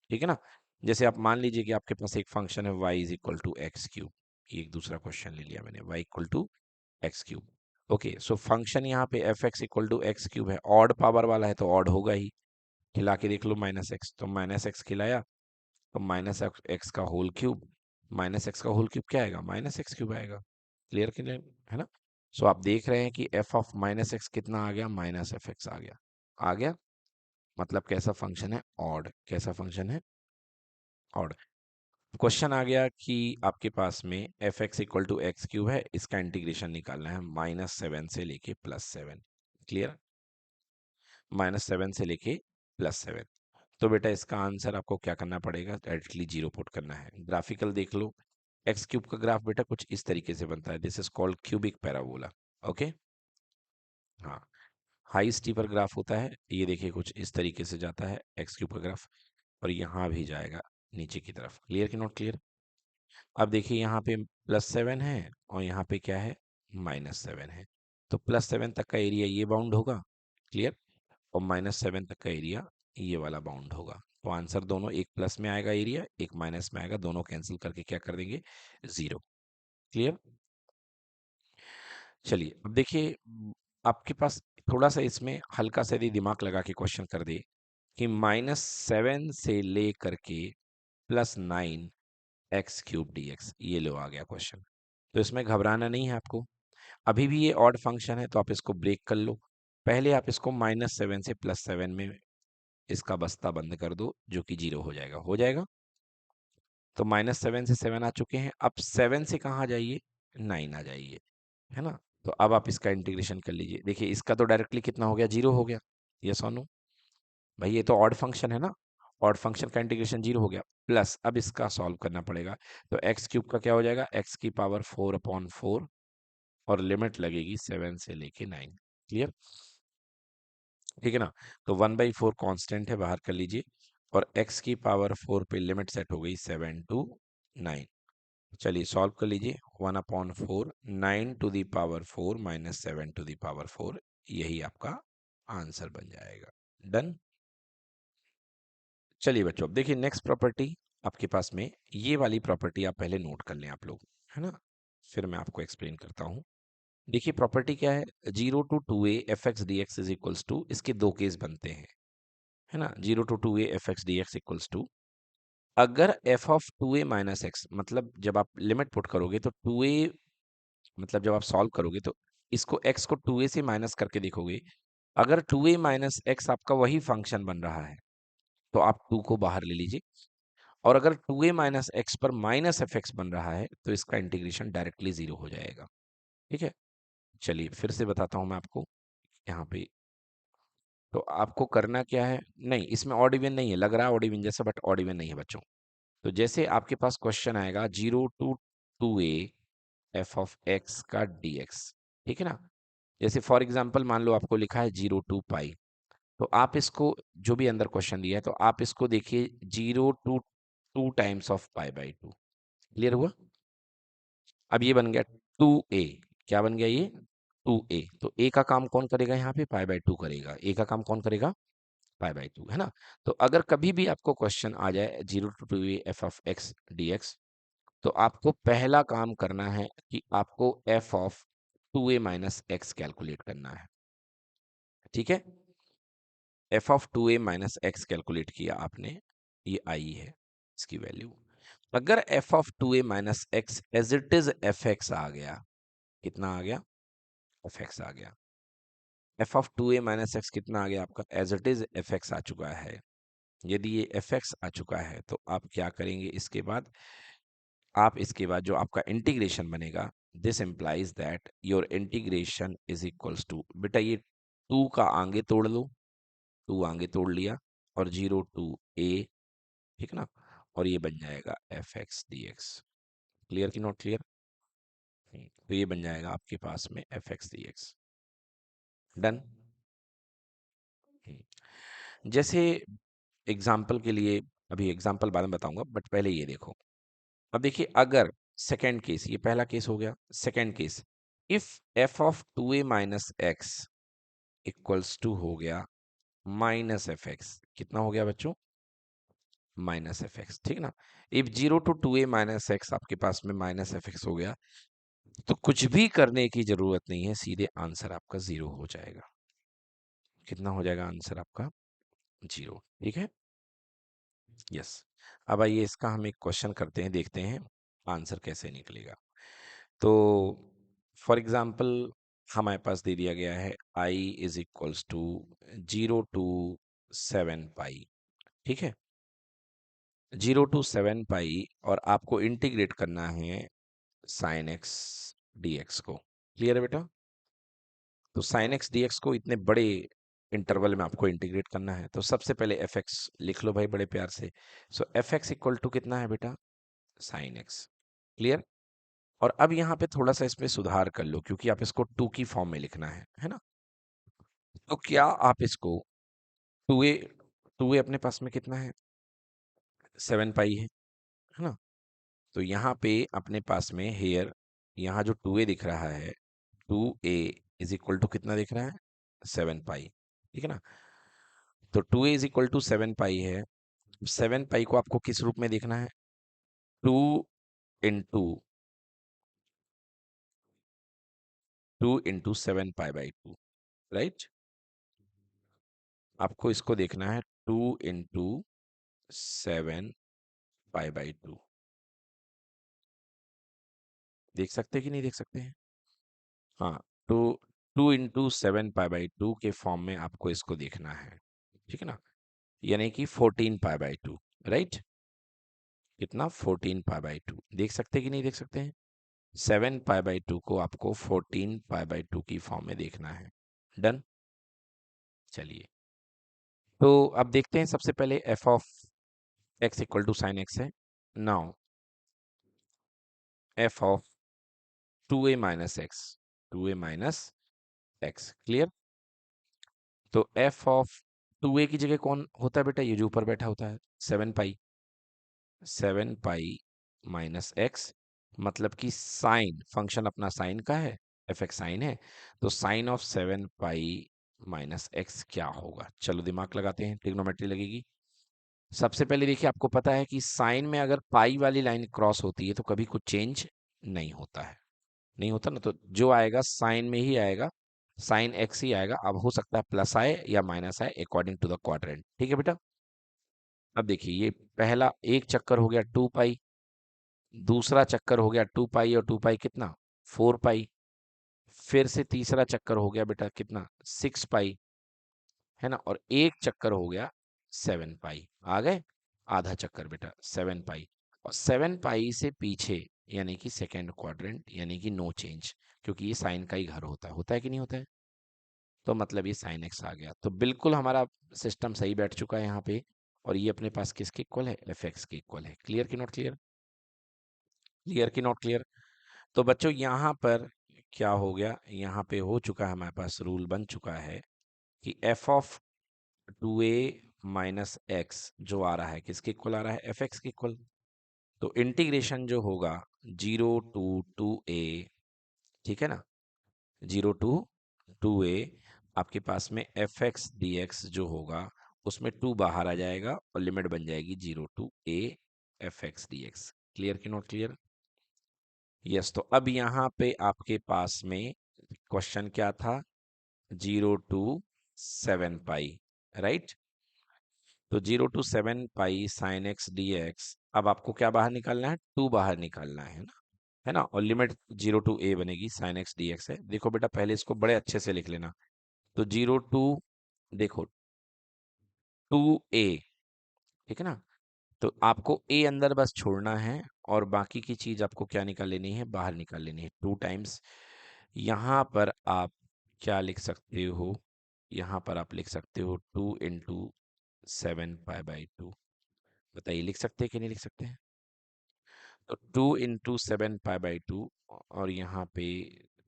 ठीक है ना? जैसे आप मान लीजिए कि आपके पास एक फंक्शन है y is equal to x cube. ये एक दूसरा क्वेश्चन ले लिया मैंने, y equal to x cube. Okay, so function यहाँ पे f x equal to x cube है, ऑड पावर वाला है तो ऑड होगा ही। खिला के देख लो -x, तो -x खिलाया तो -x का होल क्यूब, -x का होल क्यूब क्या आएगा? -x क्यूब आएगा। क्लियर क्लियर है ना? सो आप देख रहे हैं कि f ऑफ -x कितना आ गया? -fx आ गया। आ गया, मतलब कैसा फंक्शन है? ऑड। कैसा फंक्शन है? ऑड। क्वेश्चन आ गया कि आपके पास में F x equal to x cube है, इसका इंटीग्रेशन निकालना है -7 से लेके +7। क्लियर? -7 से लेके +7। तो बेटा इसका आंसर आपको क्या करना पड़ेगा? डायरेक्टली 0 पुट करना है। ग्राफिकल देख लो, एक्स क्यूब का ग्राफ बेटा कुछ इस तरीके से बनता है, this is called cubic parabola. Okay, हाँ, हाई स्टीपर ग्राफ होता है। ये देखिए कुछ इस तरीके से जाता है एक्स क्यूब का ग्राफ, और यहाँ भी जाएगा नीचे की तरफ। क्लियर कि नॉट क्लियर? अब देखिए यहाँ पे +7 है और यहाँ पे क्या है? -7 है। तो +7 तक का एरिया ये बाउंड होगा। क्लियर? और -7 तक का एरिया ये वाला बाउंड होगा। तो आंसर दोनों, एक प्लस में आएगा एरिया, एक माइनस में आएगा, दोनों कैंसिल करके क्या कर देंगे? 0। क्लियर? चलिए अब देखिए, आपके पास थोड़ा सा इसमें हल्का सा यदि दिमाग लगा के क्वेश्चन कर दे कि -7 से ले करके +9 एक्स क्यूब dx, ये लो आ गया क्वेश्चन। तो इसमें घबराना नहीं है आपको। अभी भी ये ऑड फंक्शन है तो आप इसको ब्रेक कर लो। पहले आप इसको -7 से +7 में इसका बस्ता बंद कर दो, जो कि 0 हो जाएगा। हो जाएगा? तो -7 से 7 आ चुके हैं। अब 7 से कहाँ जाइए? 9 आ जाइए, है ना? तो अब आप इसका इंटीग्रेशन कर लीजिए। देखिए इसका तो डायरेक्टली कितना हो गया? 0 हो गया। यस और नो? भाई ये तो ऑड फंक्शन है ना, ऑड फंक्शन का इंटीग्रेशन 0 हो गया। प्लस अब इसका सॉल्व करना पड़ेगा, तो एक्स क्यूब का क्या हो जाएगा? एक्स की पावर 4/4, और लिमिट लगेगी 7 से लेके 9। क्लियर? ठीक है ना? तो 1/4 कांस्टेंट है, बाहर कर लीजिए, और x की पावर 4 पे लिमिट सेट हो गई 7 टू 9। चलिए सॉल्व कर लीजिए। 1/4, 9 to the power 4 minus 7 to the power 4, यही आपका आंसर बन जाएगा। डन? चलिए बच्चों, अब देखिए नेक्स्ट प्रॉपर्टी आपके पास में, ये वाली प्रॉपर्टी आप पहले नोट कर लें आप लोग, है ना? फिर मैं आपको एक्सप्लेन करता हूँ। देखिए प्रॉपर्टी क्या है? 0 to 2a f x D x is equals to, इसके दो केस बनते हैं, है ना? 0 to 2a f x D x equals to, अगर f of 2a minus x, मतलब जब आप लिमिट पुट करोगे तो 2a मतलब जब आप सॉल्व करोगे तो इसको x को 2a से माइनस करके देखोगे, अगर 2a माइनस एक्स आपका वही फंक्शन बन रहा है तो आप 2 को बाहर ले लीजिए, और अगर 2a माइनस एक्स पर माइनस एफ एक्स बन रहा है तो इसका इंटीग्रेशन डायरेक्टली जीरो हो जाएगा। ठीक है, चलिए फिर से बताता हूं मैं आपको यहाँ पे। तो आपको करना क्या है, नहीं इसमें ऑड इवन नहीं है, लग रहा है ऑड इवन जैसा, बट ऑड इवन नहीं है बच्चों। तो जैसे आपके पास क्वेश्चन आएगा 0 to 2a F of x का dx, ठीक है ना। जैसे फॉर एग्जांपल मान लो आपको लिखा है 0 to पाई, तो आप इसको, जो भी अंदर क्वेश्चन दिया है, तो आप इसको देखिए 0 to 2 times of pi by 2। Clear हुआ? अब ये बन गया 2a, क्या बन गया ये 2a। तो a का काम कौन करेगा यहाँ पे, पाई बाई 2 करेगा, a का काम कौन करेगा, पाई बाई 2, है ना। तो अगर कभी भी आपको क्वेश्चन आ जाए 0 to 2a F of X dx, तो आपको पहला काम करना है कि आपको F of 2a minus X calculate करना है। ठीक है, F of 2a minus X calculate किया आपने, ये आई है इसकी वैल्यू। अगर F of 2a minus X as it is F X आ गया, कितना आ गया, एफ एक्स आ गया, F of 2a minus x कितना आ गया आपका, as it is F X आ चुका है। यदि ये एफ एक्स आ चुका है तो आप क्या करेंगे, इसके बाद आप इसके बाद जो आपका इंटीग्रेशन बनेगा, this implies that your integration is equals to, बेटा ये 2 का आगे तोड़ लो, 2 आगे तोड़ लिया, और 0 to a, ठीक ना, और ये बन जाएगा F x D x. Clear की नॉट क्लियर? तो ये बन जाएगा आपके पास में F x D x. Done. जैसे एग्जाम्पल के लिए, अभी एग्जाम्पल बाद में बताऊंगा, बट पहले ये देखो। अब देखिए, अगर सेकेंड केस, ये पहला केस हो गया, second case, if f of 2a minus x equals to हो गया माइनस एफ एक्स, कितना हो गया बच्चों, माइनस एफ एक्स, ठीक ना। If 0 to 2a minus x आपके पास में माइनस एफ एक्स हो गया, तो कुछ भी करने की जरूरत नहीं है, सीधे आंसर आपका जीरो हो जाएगा। कितना हो जाएगा आंसर आपका, जीरो। ठीक है, यस। अब आइए इसका हम एक क्वेश्चन करते हैं, देखते हैं आंसर कैसे निकलेगा। तो फॉर एग्जाम्पल हमारे पास दे दिया गया है i is equals to 0 to 7 pi, ठीक है, 0 to 7 पाई, और आपको इंटीग्रेट करना है साइन एक्स dx को। क्लियर है बेटा? तो साइन एक्स dx को इतने बड़े इंटरवल में आपको इंटीग्रेट करना है, तो सबसे पहले एफ एक्स लिख लो भाई बड़े प्यार से। सो एफ एक्स इक्वल टू कितना है बेटा, साइन एक्स। क्लियर? और अब यहाँ पे थोड़ा सा इसमें सुधार कर लो, क्योंकि आप इसको 2 की फॉर्म में लिखना है ना। तो क्या आप इसको 2a, 2a अपने पास में कितना है, 7 पाई है ना। तो यहाँ पे अपने पास में हेयर, यहाँ जो 2a दिख रहा है, 2a इज इक्वल टू कितना दिख रहा है, 7 पाई, ठीक है ना। तो 2a इज इक्वल टू 7 पाई है, 7 पाई को आपको किस रूप में देखना है, 2 इंटू 7 पाई बाई 2, राइट। आपको इसको देखना है 2 इंटू 7 पाई बाई 2। देख सकते हैं कि नहीं देख सकते हैं? हाँ, तो 2 इंटू 7 पाई बाई 2 के फॉर्म में आपको इसको देखना है, ठीक है ना, यानी कि 14 पाई बाई 2, राइट। कितना, 14 पाई बाई 2, देख सकते हैं कि नहीं देख सकते हैं? 7 पाई बाई 2 को आपको 14 पाई बाई 2 की फॉर्म में देखना है। डन। चलिए, तो अब देखते हैं, सबसे पहले F of x equal to sine X है। Now F of 2a minus X, 2a minus X, clear. तो एफ ऑफ 2a की जगह कौन होता है बेटा, ये जो ऊपर बैठा होता है 7 पाई, 7 पाई माइनस एक्स, मतलब कि साइन, फंक्शन अपना साइन का है, एफ एक्स साइन है, तो sine of 7 pi minus x क्या होगा, चलो दिमाग लगाते हैं, ट्रिग्नोमेट्री लगेगी। सबसे पहले देखिए, आपको पता है कि साइन में अगर पाई वाली लाइन क्रॉस होती है तो कभी कुछ चेंज नहीं होता है, नहीं होता ना, तो जो आएगा साइन में ही आएगा, साइन एक्स ही आएगा। अब हो सकता है प्लस आए या माइनस आए, अकॉर्डिंग टू द क्वाड्रेंट, ठीक है बेटा। अब देखिए, ये पहला एक चक्कर हो गया 2 पाई, दूसरा चक्कर हो गया 2 पाई, और 2 पाई कितना, 4 पाई, फिर से तीसरा चक्कर हो गया बेटा कितना 6 पाई, है ना, और एक चक्कर हो गया 7 पाई, आ गए आधा चक्कर बेटा 7 पाई, और 7 पाई से पीछे यानी कि सेकेंड क्वाड्रेंट यानी कि नो चेंज, क्योंकि ये साइन का ही घर होता है कि नहीं होता है, तो मतलब ये साइन एक्स आ गया, तो बिल्कुल हमारा सिस्टम सही बैठ चुका है यहाँ पे, और ये अपने पास किसके इक्वल है, एफ एक्स के इक्वल है। क्लियर कि नॉट क्लियर, क्लियर कि नॉट क्लियर। तो बच्चों यहाँ पर क्या हो गया, यहाँ पे हो चुका है हमारे पास रूल बन चुका है कि f of 2a minus x जो आ रहा है किसके इक्वल आ रहा है, एफ एक्स के इक्वल। तो इंटीग्रेशन जो होगा 0 to 2a, ठीक है ना, 0 to 2a, आपके पास में एफ एक्स डी एक्स जो होगा उसमें 2 बाहर आ जाएगा और लिमिट बन जाएगी 0 to a F x D x. Clear कि नॉट क्लियर। यस, तो अब यहाँ पे आपके पास में क्वेश्चन क्या था, 0 to 7 पाई, राइट। तो 0 to 7 pi sine x D x, अब आपको क्या बाहर निकालना है, 2 बाहर निकालना है ना, और लिमिट 0 to a बनेगी, साइन एक्स डी एक्स है। देखो बेटा पहले इसको बड़े अच्छे से लिख लेना, तो 0 to, देखो 2a, ठीक है ना, तो आपको a अंदर बस छोड़ना है और बाकी की चीज आपको क्या निकाल लेनी है, बाहर निकाल लेनी है, 2 टाइम्स। यहाँ पर आप क्या लिख सकते हो, यहाँ पर आप लिख सकते हो 2 into 7 पाई/2, बताइए लिख सकते हैं कि नहीं लिख सकते हैं। तो 2 into 7 पाई/2, और यहाँ पे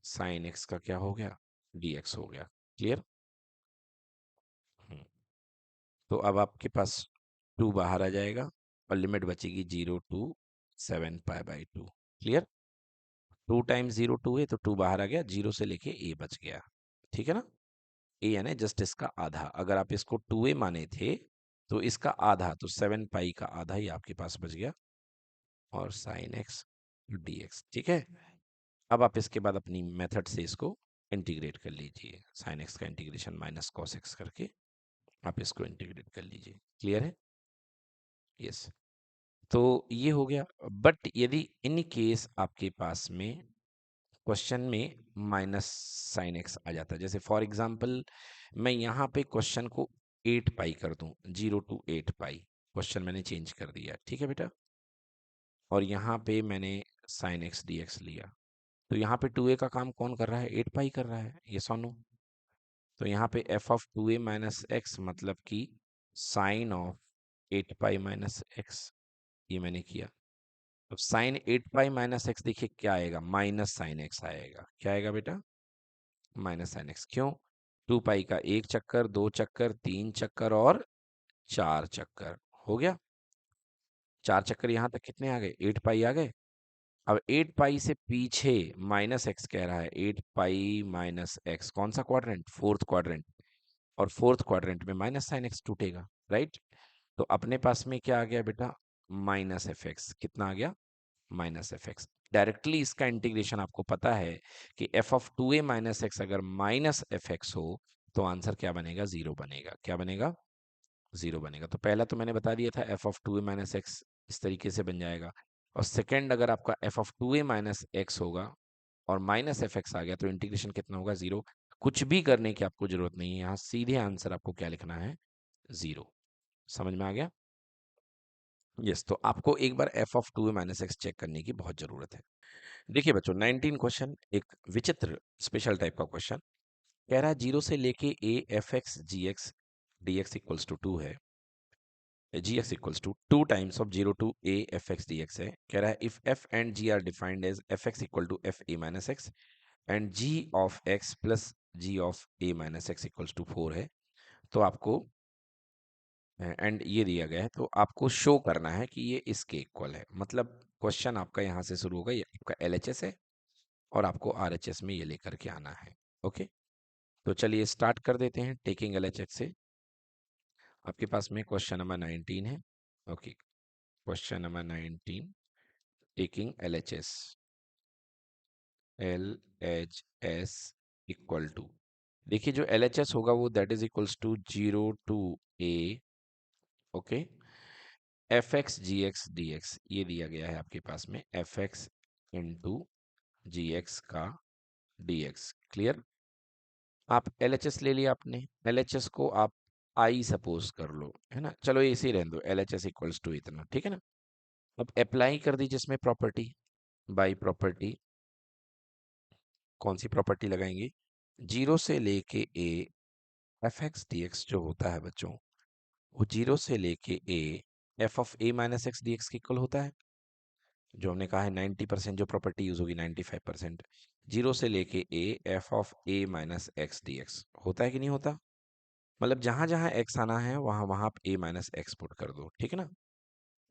साइन एक्स का क्या हो गया, डी एक्स हो गया। क्लियर। तो अब आपके पास 2 बाहर आ जाएगा और लिमिट बचेगी 0 to 7 पाई/2। क्लियर। 2 टाइम्स 0 2 है तो 2 बाहर आ गया, 0 से लेके a बच गया, ठीक है ना। a यानी जस्ट इसका आधा, अगर आप इसको 2a माने थे तो इसका आधा, तो 7 पाई का आधा ही आपके पास बच गया, और साइन एक्स डी एक्स, ठीक है। अब आप इसके बाद अपनी मेथड से इसको इंटीग्रेट कर लीजिए, साइन एक्स का इंटीग्रेशन माइनस कॉस एक्स करके आप इसको इंटीग्रेट कर लीजिए। क्लियर है। यस, तो ये हो गया। बट यदि इन केस आपके पास में क्वेश्चन में माइनस साइन एक्स आ जाता है, जैसे फॉर एग्जांपल मैं यहाँ पे क्वेश्चन को 8 पाई कर दूं, 0 to 8 पाई, क्वेश्चन मैंने चेंज कर दिया, ठीक है बेटा, और यहाँ पे मैंने साइन एक्स डी एक्स लिया, तो यहाँ पे 2a का काम कौन कर रहा है, 8 पाई कर रहा है, ये सोनू। तो यहाँ पे f of 2a minus x मतलब कि sine of 8 pi minus x, ये मैंने किया। अब साइन 8 पाई माइनस एक्स देखिए क्या आएगा, माइनस साइन एक्स आएगा, क्या आएगा बेटा, माइनस साइन एक्स। क्यों, 2 पाई का एक चक्कर, 2 चक्कर, 3 चक्कर और 4 चक्कर, हो गया 4 चक्कर, यहाँ तक कितने आ गए, 8 पाई आ गए। अब 8 पाई से पीछे माइनस एक्स कह रहा है, 8 पाई माइनस एक्स, कौन सा क्वाड्रेंट, फोर्थ क्वाड्रेंट, और फोर्थ क्वाड्रेंट में माइनस साइन एक्स टूटेगा, राइट। तो अपने पास में क्या आ गया बेटा, माइनस एफ एक्स, कितना आ गया, माइनस एफ एक्स। डायरेक्टली इसका इंटीग्रेशन आपको पता है कि f of 2a minus x अगर माइनस एफ एक्स हो तो आंसर क्या बनेगा, जीरो बनेगा, क्या बनेगा, जीरो बनेगा। तो पहला तो मैंने बता दिया था F of 2a minus x इस तरीके से बन जाएगा, और सेकेंड अगर आपका F of 2a minus x होगा और माइनस एफ एक्स आ गया तो इंटीग्रेशन कितना होगा, जीरो। कुछ भी करने की आपको जरूरत नहीं है, यहाँ सीधे आंसर आपको क्या लिखना है, जीरो। समझ में आ गया। यस, तो आपको एक बार F of 2a minus X check करने की बहुत जरूरत है। देखिए बच्चों 19 क्वेश्चन, एक विचित्र स्पेशल टाइप का क्वेश्चन कह रहा है, जीरो से लेके A F x ji x D x equals to 2 है, G X equals to 2 times of 0 to a f(x) dx है। कह रहा है if f and g are defined as f(x) equal to f a minus x and g of x plus g of a minus x equals to 4 है, तो आपको and ये दिया गया है, तो आपको शो करना है कि ये इसके इक्वल है। मतलब क्वेश्चन आपका यहाँ से शुरू होगा, ये आपका LHS है और आपको RHS में ये लेकर के आना है। ओके, तो चलिए स्टार्ट कर देते हैं टेकिंग LHS से। आपके पास में क्वेश्चन नंबर 19 है। Okay, question number 19 taking LHS, LHS equal to, देखिए जो LHS होगा वो that is equals to 0 to a, okay, F x ji x D x, ये दिया गया है आपके पास में, F x into g x का डी एक्स। क्लियर। आप LHS ले लिया आपने, LHS को आप आई सपोज कर लो, है ना, चलो ये इसी रहने दो, LHS इक्वल्स टू इतना, ठीक है ना। अब अप्लाई कर दीजिए इसमें प्रॉपर्टी, बाई प्रॉपर्टी। कौन सी प्रॉपर्टी लगाएंगे? जीरो से लेके A F x D x जो होता है बच्चों, वो जीरो से लेके A F of A minus x D x के इक्वल होता है। जो हमने कहा है 90% जो प्रॉपर्टी यूज होगी 95%। जीरो से लेके A F of A minus x D x होता है कि नहीं होता? मतलब जहां जहां एक्स आना है वहां वहां आप ए माइनस एक्स पुट कर दो, ठीक है ना।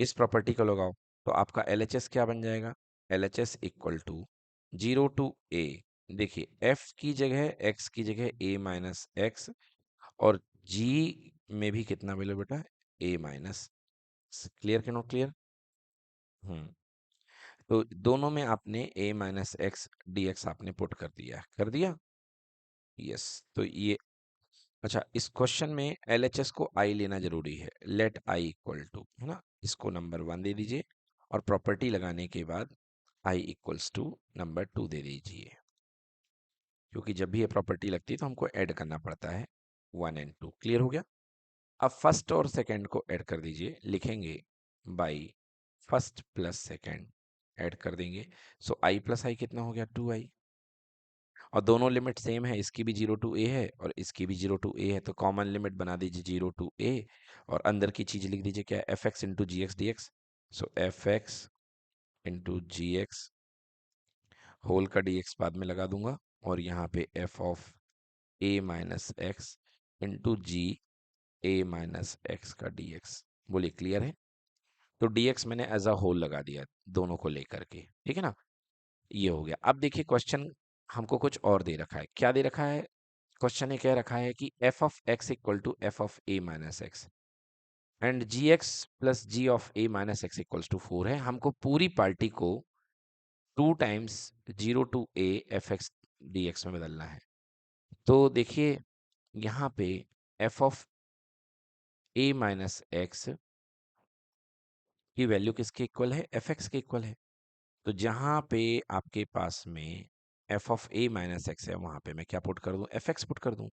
इस प्रॉपर्टी को लगाओ तो आपका एल एच एस क्या बन जाएगा? L H S equal to zero to A. देखिए एफ की जगह एक्स की जगह ए माइनस एक्स, और जी में भी कितना मिलो बेटा? ए माइनस। क्लियर कि नॉट क्लियर? हम्म। तो दोनों में आपने ए माइनस एक्स डी एक्स आपने पुट कर दिया, कर दिया। यस। तो ये, अच्छा इस क्वेश्चन में LHS को आई लेना जरूरी है, लेट आई इक्वल टू, है ना, इसको नंबर 1 दे दीजिए, और प्रॉपर्टी लगाने के बाद आई इक्वल्स टू नंबर 2 दे दीजिए, क्योंकि जब भी ये प्रॉपर्टी लगती है तो हमको ऐड करना पड़ता है 1 एंड 2। क्लियर हो गया? अब फर्स्ट और सेकंड को ऐड कर दीजिए, लिखेंगे by first plus second, add कर देंगे। सो आई प्लस आई कितना हो गया? 2i। और दोनों लिमिट सेम है, इसकी भी 0 to a है और इसकी भी 0 to a है, तो कॉमन लिमिट बना दीजिए 0 to a, और अंदर की चीज लिख दीजिए क्या? F x into g x D x. So f x into g x whole का डी एक्स बाद में लगा दूंगा, और यहाँ पे f of A minus x into g A minus x का डी एक्स। बोलिए क्लियर है? तो डी एक्स मैंने एज अ होल लगा दिया दोनों को लेकर के, ठीक है ना। ये हो गया। अब देखिए क्वेश्चन हमको कुछ और दे रखा है। क्या दे रखा है? क्वेश्चन ये कह रखा है कि f of x equal to f of A minus x and g x plus ji of A minus x equals to 4 है। हमको पूरी पार्टी को 2 times 0 to a F x D x में बदलना है। तो देखिए यहाँ पे f of A minus x की वैल्यू किसके इक्वल है? एफ एक्स के इक्वल है। तो जहाँ पे आपके पास में f of A minus x है, वहां पे मैं क्या पुट कर दूं? एफ एक्स पुट कर दूं।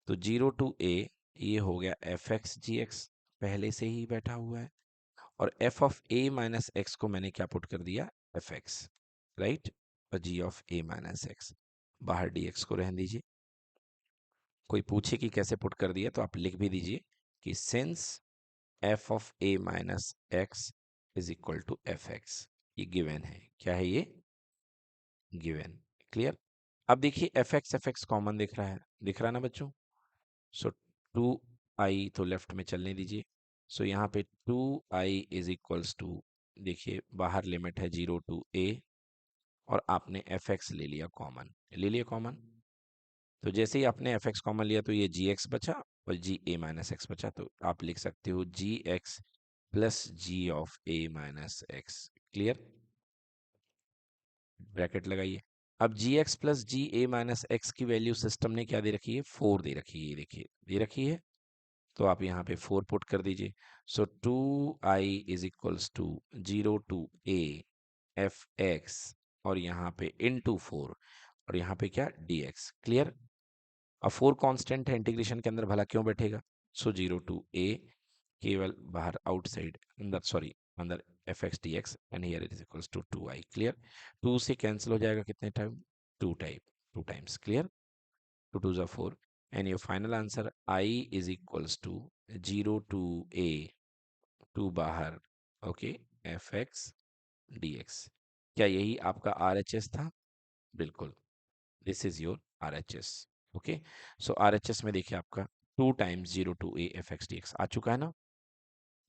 तो 0 to a ये हो गया एफ एक्स जी एक्स, पहले से ही बैठा हुआ है, और F of A minus x को मैंने क्या पुट कर दिया? F x, right. और जी ऑफ ए माइनस एक्स, बाहर डी एक्स को रहने दीजिए। कोई पूछे कि कैसे पुट कर दिया तो आप लिख भी दीजिए कि since f of A minus x is equal to f x. ये गिवन है, क्या है ये? गिवन। क्लियर। अब देखिए एफ एक्स कॉमन दिख रहा है, दिख रहा है ना बच्चों? सो 2i तो लेफ्ट में चलने दीजिए। सो यहाँ पे 2i इज इक्वल्स टू, देखिए बाहर लिमिट है 0 to a, और आपने एफ एक्स ले लिया कॉमन, ले लिया कॉमन। तो जैसे ही आपने एफ एक्स कॉमन लिया तो ये जी एक्स बचा और जी ए माइनस एक्स बचा, तो आप लिख सकते हो G x plus ji of A minus X. Clear? Bracket लगाइए। अब जी एक्स प्लस जी ए माइनस एक्स की वैल्यू सिस्टम ने क्या दे रखी है? 4 दे रखी है, ये देखिए दे रखी है, तो आप यहाँ पे 4 पुट कर दीजिए। So 2i is equals to 0 to a F x, और यहाँ पे इंटू 4, और यहाँ पे क्या? D x. क्लियर? अब 4 कांस्टेंट है इंटीग्रेशन के अंदर, भला क्यों बैठेगा? सो 0 to a केवल बाहर आउटसाइड, अंदर सॉरी, अंदर f x D x, and here it is equals to 2i। Clear? 2 से कैंसिल हो जाएगा कितने टाइम? 2 टाइम्स। क्लियर? 2 2 जा 4, and your final answer I is equals to 0 to a, 2 बाहर, okay, F x D X. क्या यही आपका R H S था? बिल्कुल, this is your R H S. Okay, so R H S में देखिए आपका 2 times 0 to a F x D X आ चुका है ना।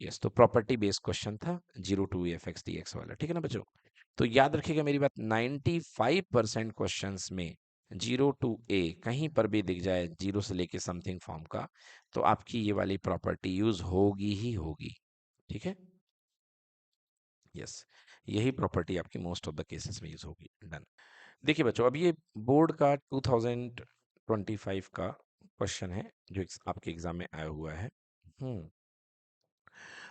यस, तो प्रॉपर्टी बेस्ड क्वेश्चन था 0 to a F x D x वाला, ठीक है ना बच्चों। तो याद रखिएगा मेरी बात, 95% क्वेश्चंस में 0 to a कहीं पर भी दिख जाए, जीरो से लेके समथिंग फॉर्म का, तो आपकी ये वाली प्रॉपर्टी यूज होगी ही होगी, ठीक है। यस, यही प्रॉपर्टी आपकी मोस्ट ऑफ द केसेस में यूज होगी। डन। देखिए बच्चों, अब ये बोर्ड का 2025 का क्वेश्चन है जो आपके एग्जाम में आया हुआ है।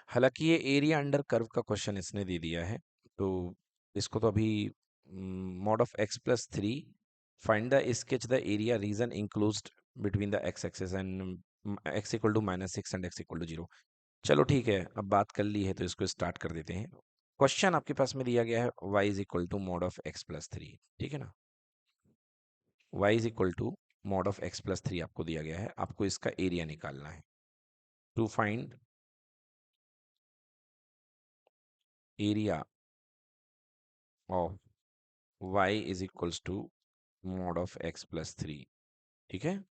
हालांकि ये एरिया अंडर कर्व का क्वेश्चन इसने दे दिया है, तो इसको तो अभी mod of x plus 3, find the sketch the area region enclosed between the x axis and x equal to -6 and x equal to 0। चलो ठीक है, अब बात कर ली है तो इसको स्टार्ट कर देते हैं। क्वेश्चन आपके पास में दिया गया है y is equal to mod of x plus 3, ठीक है ना। y is equal to mod of x plus 3 आपको दिया गया है, आपको इसका एरिया निकालना है। To find area of y is equals to mod of x plus 3, ठीक है।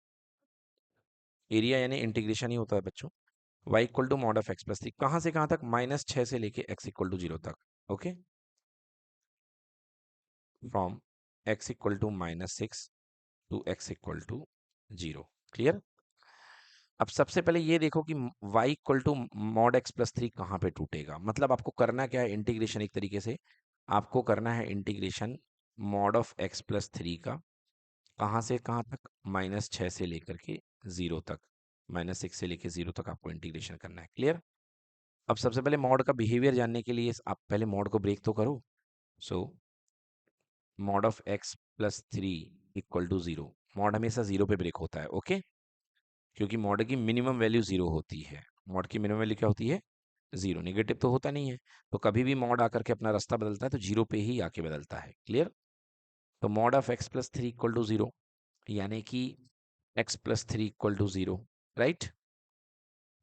एरिया यानी इंटीग्रेशन ही होता है बच्चों। y equal to mod of x plus 3, कहाँ से कहाँ तक, -6 से लेके x इक्वल टू 0 तक। Okay, from x equal to -6 to x equal to 0। Clear. अब सबसे पहले ये देखो कि y equal to mod x plus 3 कहाँ पे टूटेगा। मतलब आपको करना क्या है, इंटीग्रेशन एक तरीके से आपको करना है integration mod of x plus 3 का, कहाँ से कहाँ तक, -6 से लेकर के 0 तक, -6 से लेकर 0 तक आपको इंटीग्रेशन करना है। क्लियर। अब सबसे पहले मॉड का बिहेवियर जानने के लिए आप पहले मॉड को ब्रेक तो करो। So mod of x plus 3 equal to 0, mod हमेशा 0 पे ब्रेक होता है। ओके, क्योंकि मॉड की मिनिमम वैल्यू 0 होती है। मॉड की मिनिमम वैल्यू क्या होती है, 0, नेगेटिव तो होता नहीं है। तो कभी भी मॉड आकर के अपना रास्ता बदलता है तो 0 पे ही आके बदलता है। क्लियर। तो mod of x plus 3 equal to 0, यानी कि x plus 3 equal to 0, right.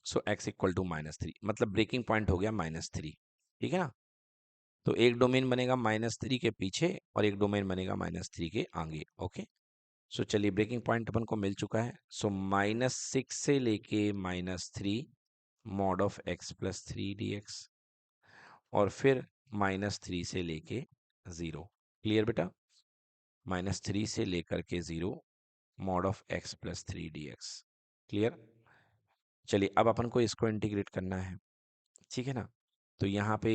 So x equal to -3, मतलब ब्रेकिंग पॉइंट हो गया -3, ठीक है ना। तो एक डोमेन बनेगा -3 के पीछे और एक डोमेन बनेगा -3 के आगे। ओके, सो चलिए ब्रेकिंग पॉइंट अपन को मिल चुका है। सो -6 से लेके -3 mod of x plus 3 dx, और फिर -3 से लेके 0। क्लियर बेटा, -3 से लेकर के 0 mod of x plus 3 dx। Clear. चलिए अब अपन को इसको इंटीग्रेट करना है, ठीक है ना। तो यहाँ पे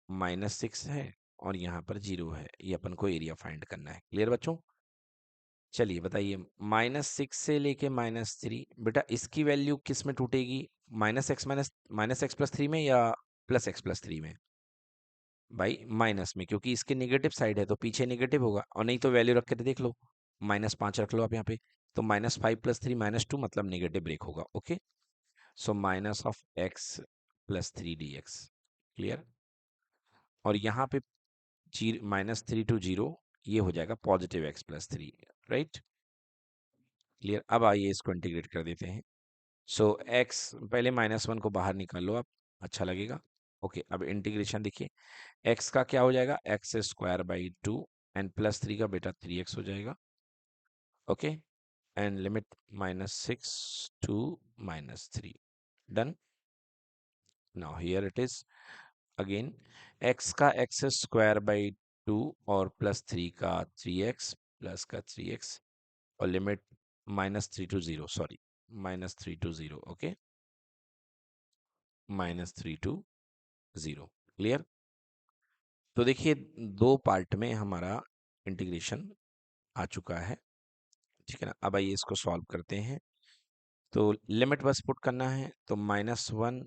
-6 है और यहाँ पर 0 है, ये अपन को एरिया फाइंड करना है। क्लियर बच्चों। चलिए बताइए, -6 से लेके -3, बेटा इसकी वैल्यू किस में टूटेगी, -x प्लस 3 में या +x+3 में। भाई माइनस में, क्योंकि इसके नेगेटिव साइड है तो पीछे नेगेटिव होगा, और नहीं तो वैल्यू रख के तो देख लो, -5 रख लो आप यहाँ पे। तो -5 + 3 -2, मतलब नेगेटिव ब्रेक होगा। Okay, so minus of x plus 3 dx। Clear. और यहाँ पे -3 to 0, ये हो जाएगा positive x plus 3, right. Clear. अब आइए इसको इंटीग्रेट कर देते हैं। सो x, पहले -1 को बाहर निकाल लो आप, अच्छा लगेगा। ओके, अब इंटीग्रेशन देखिए, x का क्या हो जाएगा, x²/2 एंड +3 का बेटा 3x हो जाएगा। Okay, and limit -6 to -3, done. Now here it is again, x का x²/2 और +3 का 3x, प्लस का 3x, और limit -3 to 0, sorry -3 to 0। Okay, -3 to 0। Clear. तो देखिए दो पार्ट में हमारा इंटीग्रेशन आ चुका है, ठीक है ना। अब आइए इसको सॉल्व करते हैं। तो लिमिट बस पुट करना है, तो -1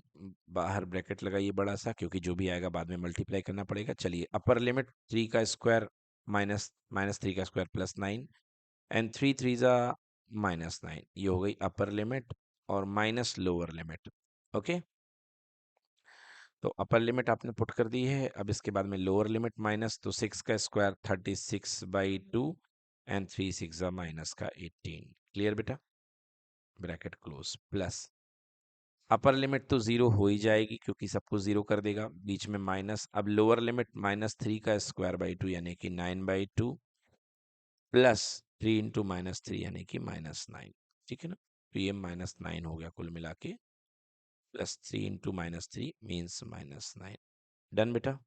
बाहर ब्रैकेट लगाइए बड़ा सा, क्योंकि जो भी आएगा बाद में मल्टीप्लाई करना पड़ेगा। चलिए अपर लिमिट 3 का स्क्वायर माइनस -3 का स्क्वायर +9 एंड 3 3 ज़ा -9, ये हो गई अपर लिमिट, और माइनस लोअर लिमिट। ओके, तो अपर लिमिट आपने पुट कर दी है। अब इसके बाद में लोअर लिमिट माइनस, तो 6 का स्क्वायर 36/2 एंड 3 6 माइनस का 18। क्लियर बेटा, bracket close, plus upper limit तो 0 हो ही जाएगी क्योंकि सबको 0 कर देगा, बीच में माइनस। अब लोअर लिमिट -3 का स्क्वायर/2 यानी कि 9/2, प्लस 3 इंटू -3 यानी कि -9, ठीक है ना। तो ये -9 हो गया कुल मिला के, +3 इंटू -3 मीन्स -9। डन बेटा।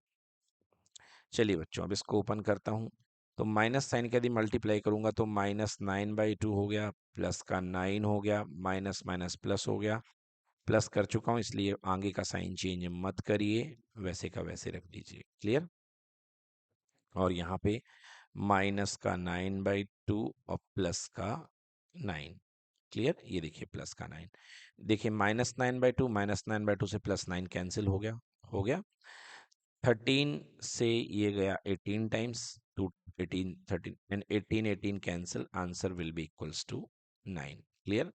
चलिए बच्चों अब इसको ओपन करता हूँ, तो माइनस साइन का यदि मल्टीप्लाई करूंगा तो -9/2 हो गया, प्लस का 9 हो गया, माइनस माइनस प्लस हो गया। प्लस कर चुका हूँ इसलिए आगे का साइन चेंज मत करिए, वैसे का वैसे रख दीजिए। क्लियर। और यहाँ पे माइनस का 9/2 और प्लस का 9। क्लियर, ये देखिए प्लस का 9, देखिए -9/2, -9/2 से +9 कैंसिल हो गया, 13 से ये गया 18 times, 2 18 13 and 18 18 cancel, answer will be equals to 9। Clear?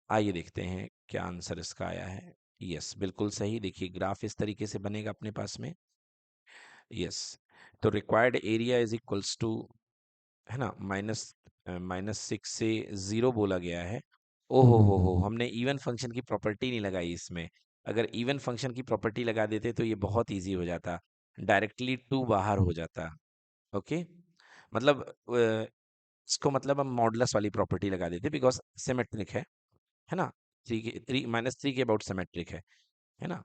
आइए देखते हैं क्या आंसर इसका आया है। यस, बिल्कुल सही। देखिए ग्राफ इस तरीके से बनेगा अपने पास में। यस, तो required area is equals to, है ना, -6 से 0 बोला गया है। ओहो हो, हमने इवन फंक्शन की प्रॉपर्टी नहीं लगाई इसमें। अगर इवन फंक्शन की प्रॉपर्टी लगा देते तो ये बहुत इजी हो जाता, डायरेक्टली 2 बाहर हो जाता। ओके, मतलब इसको मतलब हम मॉडुलस वाली प्रॉपर्टी लगा देते बिकॉज सिमेट्रिक है ना। 3 के अबाउट सिमेट्रिक है ना।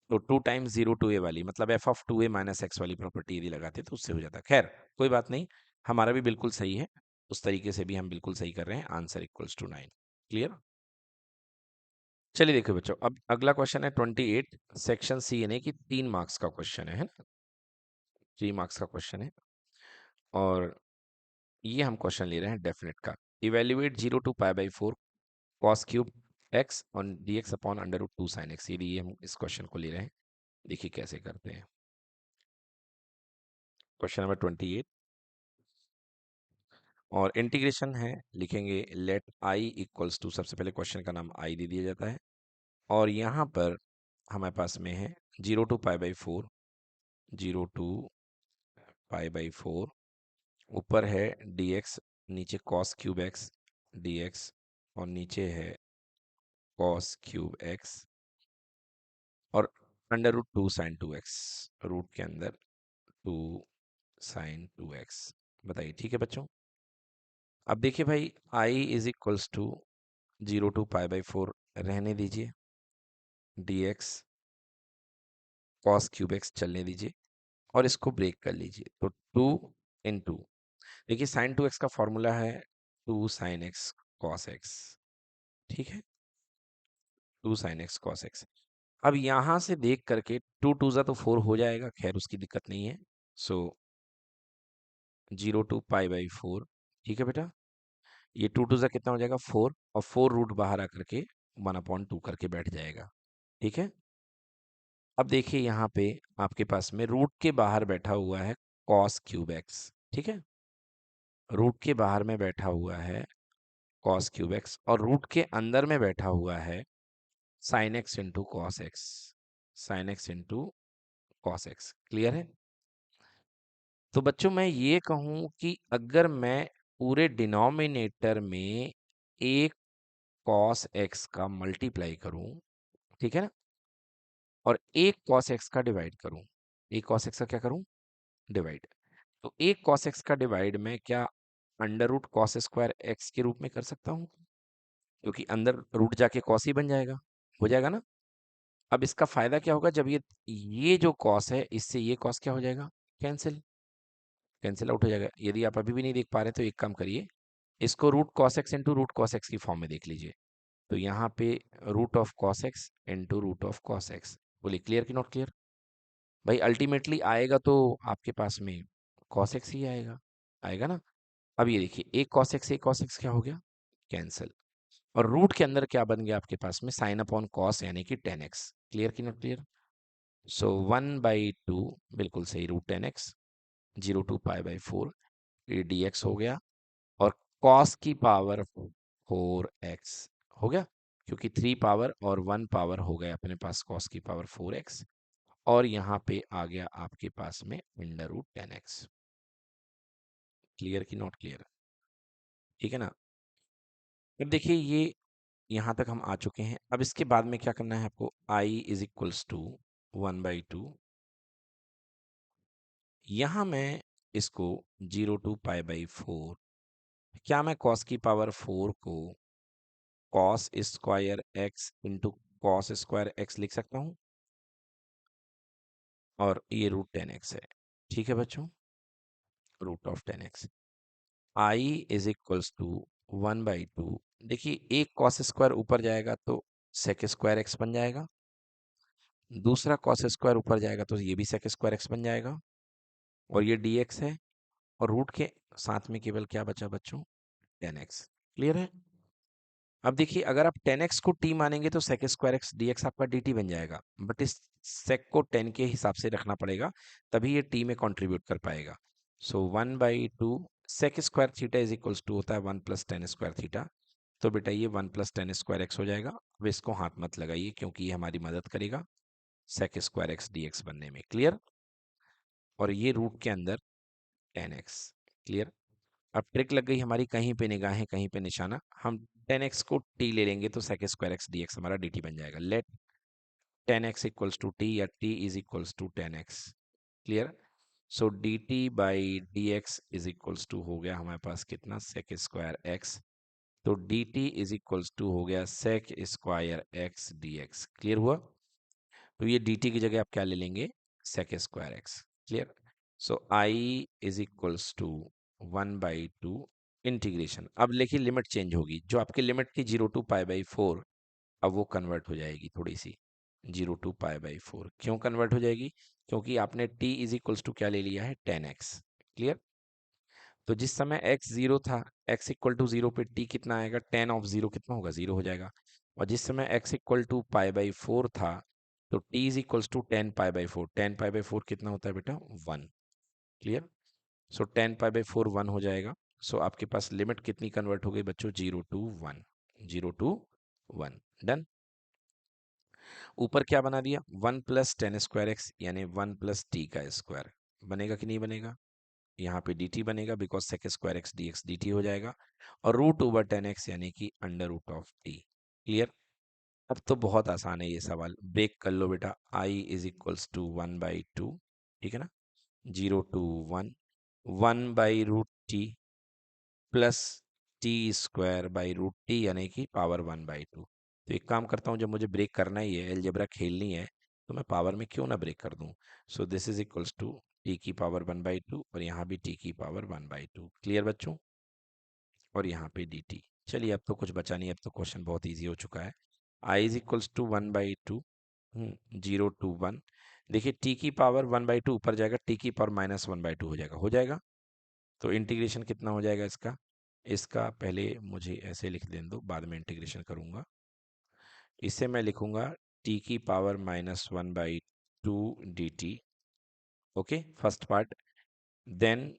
तो 2 टाइम्स 0 टू ए वाली, मतलब F of 2a minus x वाली प्रॉपर्टी यदि लगाते तो उससे हो जाता। खैर कोई बात नहीं, हमारा भी बिल्कुल सही है, उस तरीके से भी हम बिल्कुल सही कर रहे हैं। Answer equals to 9। क्लियर? चलिए देखो बच्चों, अब अगला क्वेश्चन है 28, सेक्शन सी एन ए की 3 मार्क्स का क्वेश्चन है ना। 3 मार्क्स का क्वेश्चन है और ये हम क्वेश्चन ले रहे हैं डेफिनेट का। Evaluate 0 to pi by 4 cos cube x on d x upon under root 2 sine x. यदि हम इस क्वेश्चन को ले रहे हैं, देखिए कैसे करते हैं। क्वेश्चन नंबर 28 और इंटीग्रेशन है, लिखेंगे लेट आई इक्वल्स टू, सबसे पहले क्वेश्चन का नाम आई दे दिया जाता है और यहाँ पर हमारे पास में है 0 to pi by 4, 0 to pi by 4, ऊपर है dx, नीचे cos क्यूब x dx और नीचे है cos क्यूब x और अंडर रूट 2 साइन 2x, रूट के अंदर 2 साइन 2x। बताइए ठीक है बच्चों। अब देखिए भाई, i is equals to 0 to pi by 4 रहने दीजिए, dx cos क्यूब x चलने दीजिए और इसको ब्रेक कर लीजिए। तो 2 इंटू, देखिए साइन 2x का फॉर्मूला है 2 साइन x cos x, ठीक है, 2 साइन x cos x। अब यहां से देख करके 2 टू ज़ा तो 4 हो जाएगा, खैर उसकी दिक्कत नहीं है। सो 0 टू पाई बाई 4, ठीक है बेटा, ये 2 टू ज़ा कितना हो जाएगा 4 और 4 रूट बाहर आकर के 1/2 करके बैठ जाएगा, ठीक है। अब देखिए यहाँ पे आपके पास में रूट के बाहर बैठा हुआ है cos क्यूब x, ठीक है, रूट के बाहर में बैठा हुआ है cos क्यूब x और रूट के अंदर में बैठा हुआ है sin x into cos x, sine x into cos x. Clear है? तो बच्चों मैं ये कहूं कि अगर मैं पूरे डिनोमिनेटर में एक cos x का मल्टीप्लाई करूं, ठीक है ना, और एक cos x का डिवाइड करूं, एक cos x का क्या करूं, डिवाइड, तो एक cos x का डिवाइड में क्या under root cos square x के रूप में कर सकता हूं, क्योंकि अंदर रूट जाके कॉस ही बन जाएगा, हो जाएगा ना। अब इसका फायदा क्या होगा, जब ये जो कॉस है इससे ये कॉस क्या हो जाएगा, कैंसिल, कैंसिल आउट हो जाएगा। यदि आप अभी भी नहीं देख पा रहे तो एक काम करिए, इसको root cos x into root cos x की फॉर्म में देख लीजिए। तो यहाँ पे root of cos x into root of cos x, बोलिए क्लियर कि नॉट क्लियर? भाई अल्टीमेटली आएगा तो आपके पास में कॉस एक्स ही आएगा, आएगा ना। अब ये देखिए, एक कॉस एक्स एक कॉस एक्स क्या हो गया, कैंसिल, और रूट के अंदर क्या बन गया आपके पास में, साइन अपॉन कॉस यानी कि 10x। क्लियर कि नॉट क्लियर? सो 1/2, बिल्कुल सही, root 10x, 0 to pi by 4, ये dx हो गया और cos की पावर 4x हो गया, क्योंकि 3 पावर और 1 पावर हो गया अपने पास cos की पावर 4x और यहाँ पे आ गया आपके पास में अंडर रूट 10x। क्लियर कि नॉट क्लियर? ठीक है ना। अब देखिए ये यहाँ तक हम आ चुके हैं। अब इसके बाद में क्या करना है आपको, i इज इक्वल्स टू 1/2, यहाँ मैं इसको 0 टू पाई बाई 4, क्या मैं cos की पावर 4 को cos square x into cos square x लिख सकता हूँ, और ये रूट 10x है, ठीक है बच्चों, root of 10x। i is equals to 1/2, देखिए एक cos स्क्वायर ऊपर जाएगा तो sec स्क्वायर x बन जाएगा, दूसरा cos स्क्वायर ऊपर जाएगा तो ये भी sec स्क्वायर x बन जाएगा, और ये dx है, और रूट के साथ में केवल क्या बचा बच्चों, 10x। क्लियर है? अब देखिए अगर आप 10x को t मानेंगे तो sec स्क्वायर x dx आपका dt बन जाएगा, बट इस sec को 10 के हिसाब से रखना पड़ेगा, तभी ये t में कंट्रीब्यूट कर पाएगा। So 1/2 sec square theta is equals to होता है 1 + tan² थीटा। तो बेटा ये 1 + tan² हो जाएगा। अब इसको हाथ मत लगाइए क्योंकि ये हमारी मदद करेगा sec² x dx बनने में। क्लियर? और ये रूट के अंदर tan x। क्लियर? अब ट्रिक लग गई हमारी, कहीं पे निगाहें कहीं पे निशाना। हम tan x को t ले लेंगे तो sec² x dx हमारा dt बन जाएगा। Let tan x equals to t या t is equals to tan x। Clear? So dt/dx is equals to हो गया हमारे पास कितना, sec² x। तो dt इज इक्वल्स टू हो गया sec² x dx। क्लियर हुआ? तो ये dt की जगह आप क्या ले लेंगे, sec² x। Clear? So I is equals to 1/2 integration. अब देखिए लिमिट चेंज होगी, जो आपकी लिमिट थी 0 to π/4 अब वो कन्वर्ट हो जाएगी थोड़ी सी, 0 to π/4। क्यों कन्वर्ट हो जाएगी? क्योंकि आपने t इज इक्वल्स टू क्या ले लिया है, tan x। क्लियर? तो जिस समय x 0 था, x इक्वल टू 0 पे t कितना आएगा, tan ऑफ 0 कितना होगा, 0 हो जाएगा। और जिस समय x इक्वल टू π/4 था, तो t is equals to tan π/4। tan π/4 कितना होता है बेटा, 1। क्लियर? सो tan π/4 1 हो जाएगा। सो आपके पास लिमिट कितनी कन्वर्ट हो गई बच्चों, 0 to 1। 0 to 1। डन? ऊपर क्या बना दिया, 1 + tan² x यानी 1 + t का स्क्वायर बनेगा कि नहीं बनेगा? यहाँ पे dt बनेगा because sec² x dx dt हो जाएगा। और √tan x यानी कि √t। क्लियर? अब तो बहुत आसान है ये सवाल, ब्रेक कर लो बेटा। I इज इक्वल्स टू 1/2, ठीक है ना, 0 to 1, 1/√t प्लस t² यानी कि पावर 1/2। तो एक काम करता हूँ, जब मुझे ब्रेक करना ही है, अलजेब्रा खेलनी है, तो मैं पावर में क्यों ना ब्रेक कर दूं। So this is equals to t की पावर 1/2 और यहाँ भी टी की पावर 1/2। क्लियर बच्चों? और यहाँ पे डी टी। चलिए अब तो कुछ बचा नहीं, अब तो क्वेश्चन बहुत ईजी हो चुका है। आई इज इक्वल्स टू 1/2, 0 to 1। देखिए टी की पावर 1/2 ऊपर जाएगा, टी की पावर -1/2 हो जाएगा, हो जाएगा। तो इंटीग्रेशन कितना हो जाएगा इसका, इसका पहले मुझे ऐसे लिख देने दो, बाद में इंटीग्रेशन करूंगा। इसे मैं लिखूंगा t की power -1/2 dt। Okay, first part. Then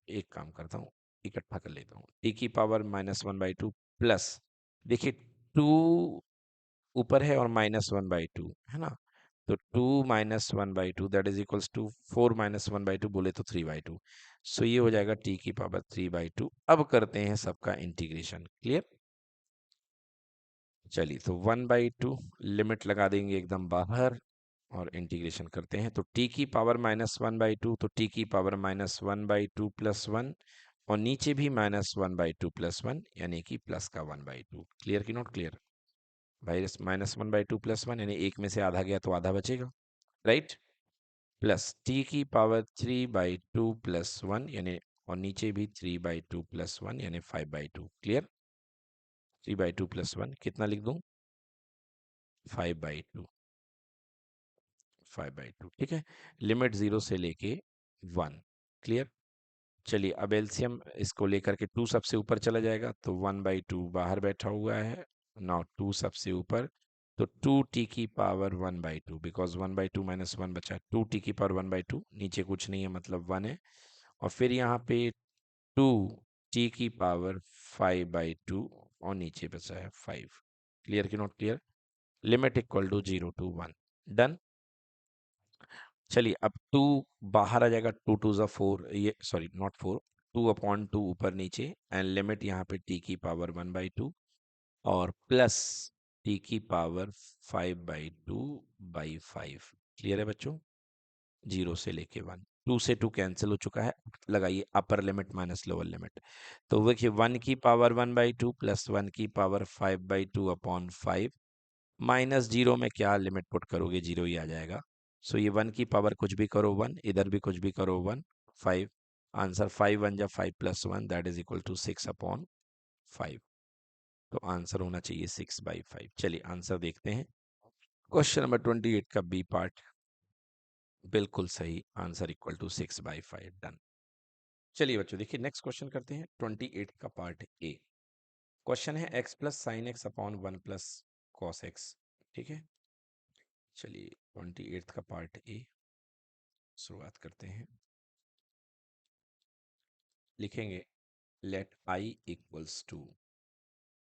एक काम करता हूँ, इकट्ठा कर लेता हूँ। t की पावर -1/2 प्लस, देखिए 2 ऊपर है और -1/2 है ना, तो 2 - 1/2 दैट इज इक्वल्स टू 4 - 1/2 बोले तो 3/2। सो ये हो जाएगा t की पावर 3/2। अब करते हैं सबका इंटीग्रेशन। क्लियर? चलिए तो 1/2 लिमिट लगा देंगे एकदम बाहर और इंटीग्रेशन करते हैं। तो t की पावर -1/2, तो t की पावर -1/2 + 1 और नीचे भी -1/2 + 1 यानी कि प्लस का 1/2। क्लियर कि नॉट क्लियर? भाई -1/2 + 1 यानी एक में से आधा गया तो आधा बचेगा, राइट? प्लस t की पावर 3/2 + 1 यानी, और नीचे भी 3/2 + 1 यानी 5/2। क्लियर? 3/2 + 1 कितना लिख दूं, 5/2। 5/2, ठीक है। लिमिट 0 से लेके 1। क्लियर? चलिए अब एलसीएम इसको लेकर के 2 सबसे ऊपर चला जाएगा, तो 1/2 बाहर बैठा हुआ है। नाउ 2 सबसे ऊपर, तो 2t की पावर 1/2 बिकॉज 1/2 - 1 बचा, 2t की पावर 1/2, नीचे कुछ नहीं है मतलब 1 है। और फिर यहाँ पे 2t की पावर 5/2 और नीचे बचा है 5। क्लियर कि not clear? Limit equal to 0 to 1। Done? चलिए अब 2 बाहर आ जाएगा, 2 2 ज़ा 4, ये सॉरी नॉट 4, 2/2 ऊपर नीचे, एंड लिमिट यहाँ पे t की पावर 1/2 और प्लस t की पावर 5/2/5। क्लियर है बच्चों? 0 से लेके 1, 2 से 2 कैंसिल हो चुका है। लगाइए upper limit minus lower limit. तो देखिए 1 की पावर 1/2 प्लस 1 की पावर 5/2/5 माइनस 0 में क्या लिमिट पुट करोगे, 0 ही आ जाएगा। सो ये 1 की पावर कुछ भी करो 1, इधर भी कुछ भी करो 1, 5। आंसर 5 1 जा 5 + 1 दैट इज इक्वल टू 6/5। तो आंसर होना चाहिए 6/5। चलिए आंसर देखते हैं। क्वेश्चन नंबर 28 का बी पार्ट बिल्कुल सही, आंसर इक्वल टू 6/5। डन? चलिए बच्चों देखिए नेक्स्ट क्वेश्चन करते हैं 28 का पार्ट ए। क्वेश्चन है x + sin x upon 1 + cos x। ठीक है, चलिए 28 का पार्ट ए शुरुआत करते हैं। लिखेंगे लेट आई इक्वल्स टू,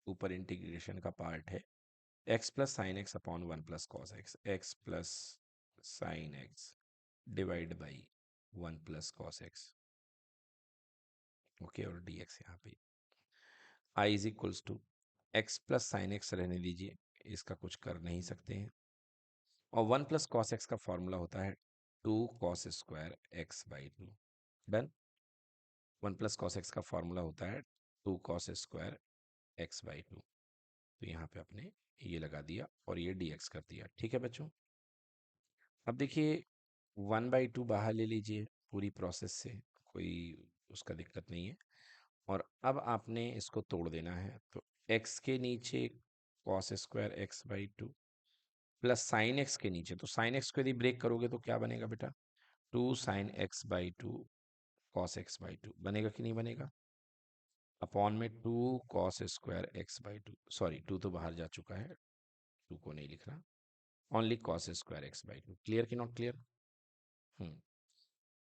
ऊपर इंटीग्रेशन का पार्ट है, X plus sine X upon 1 + cos X, X plus sine X divide by 1 + cos X, okay, और डी एक्स यहाँ पे I is equals to X plus sine X रहने दीजिए, इसका कुछ कर नहीं सकते हैं, और 1 + cos एक्स का फॉर्मूला होता है 2 cos² x/2, done. 1 + cos x का फॉर्मूला होता है 2 cos² x/2, तो यहाँ पे आपने ये लगा दिया और ये dx कर दिया, ठीक है बच्चों। अब देखिए 1/2 बाहर ले लीजिए पूरी प्रोसेस से, कोई उसका दिक्कत नहीं है, और अब आपने इसको तोड़ देना है, तो x के नीचे cos² x/2 plus sine x के नीचे, तो साइन एक्स को यदि ब्रेक करोगे तो क्या बनेगा बेटा, 2 sin x/2 cos x/2 बनेगा कि नहीं बनेगा, अपॉन में 2 cos² x/2, सॉरी 2 तो बाहर जा चुका है, 2 को नहीं लिख रहा, ओनली cos² x/2, क्लियर कि नॉट क्लियर। हम्म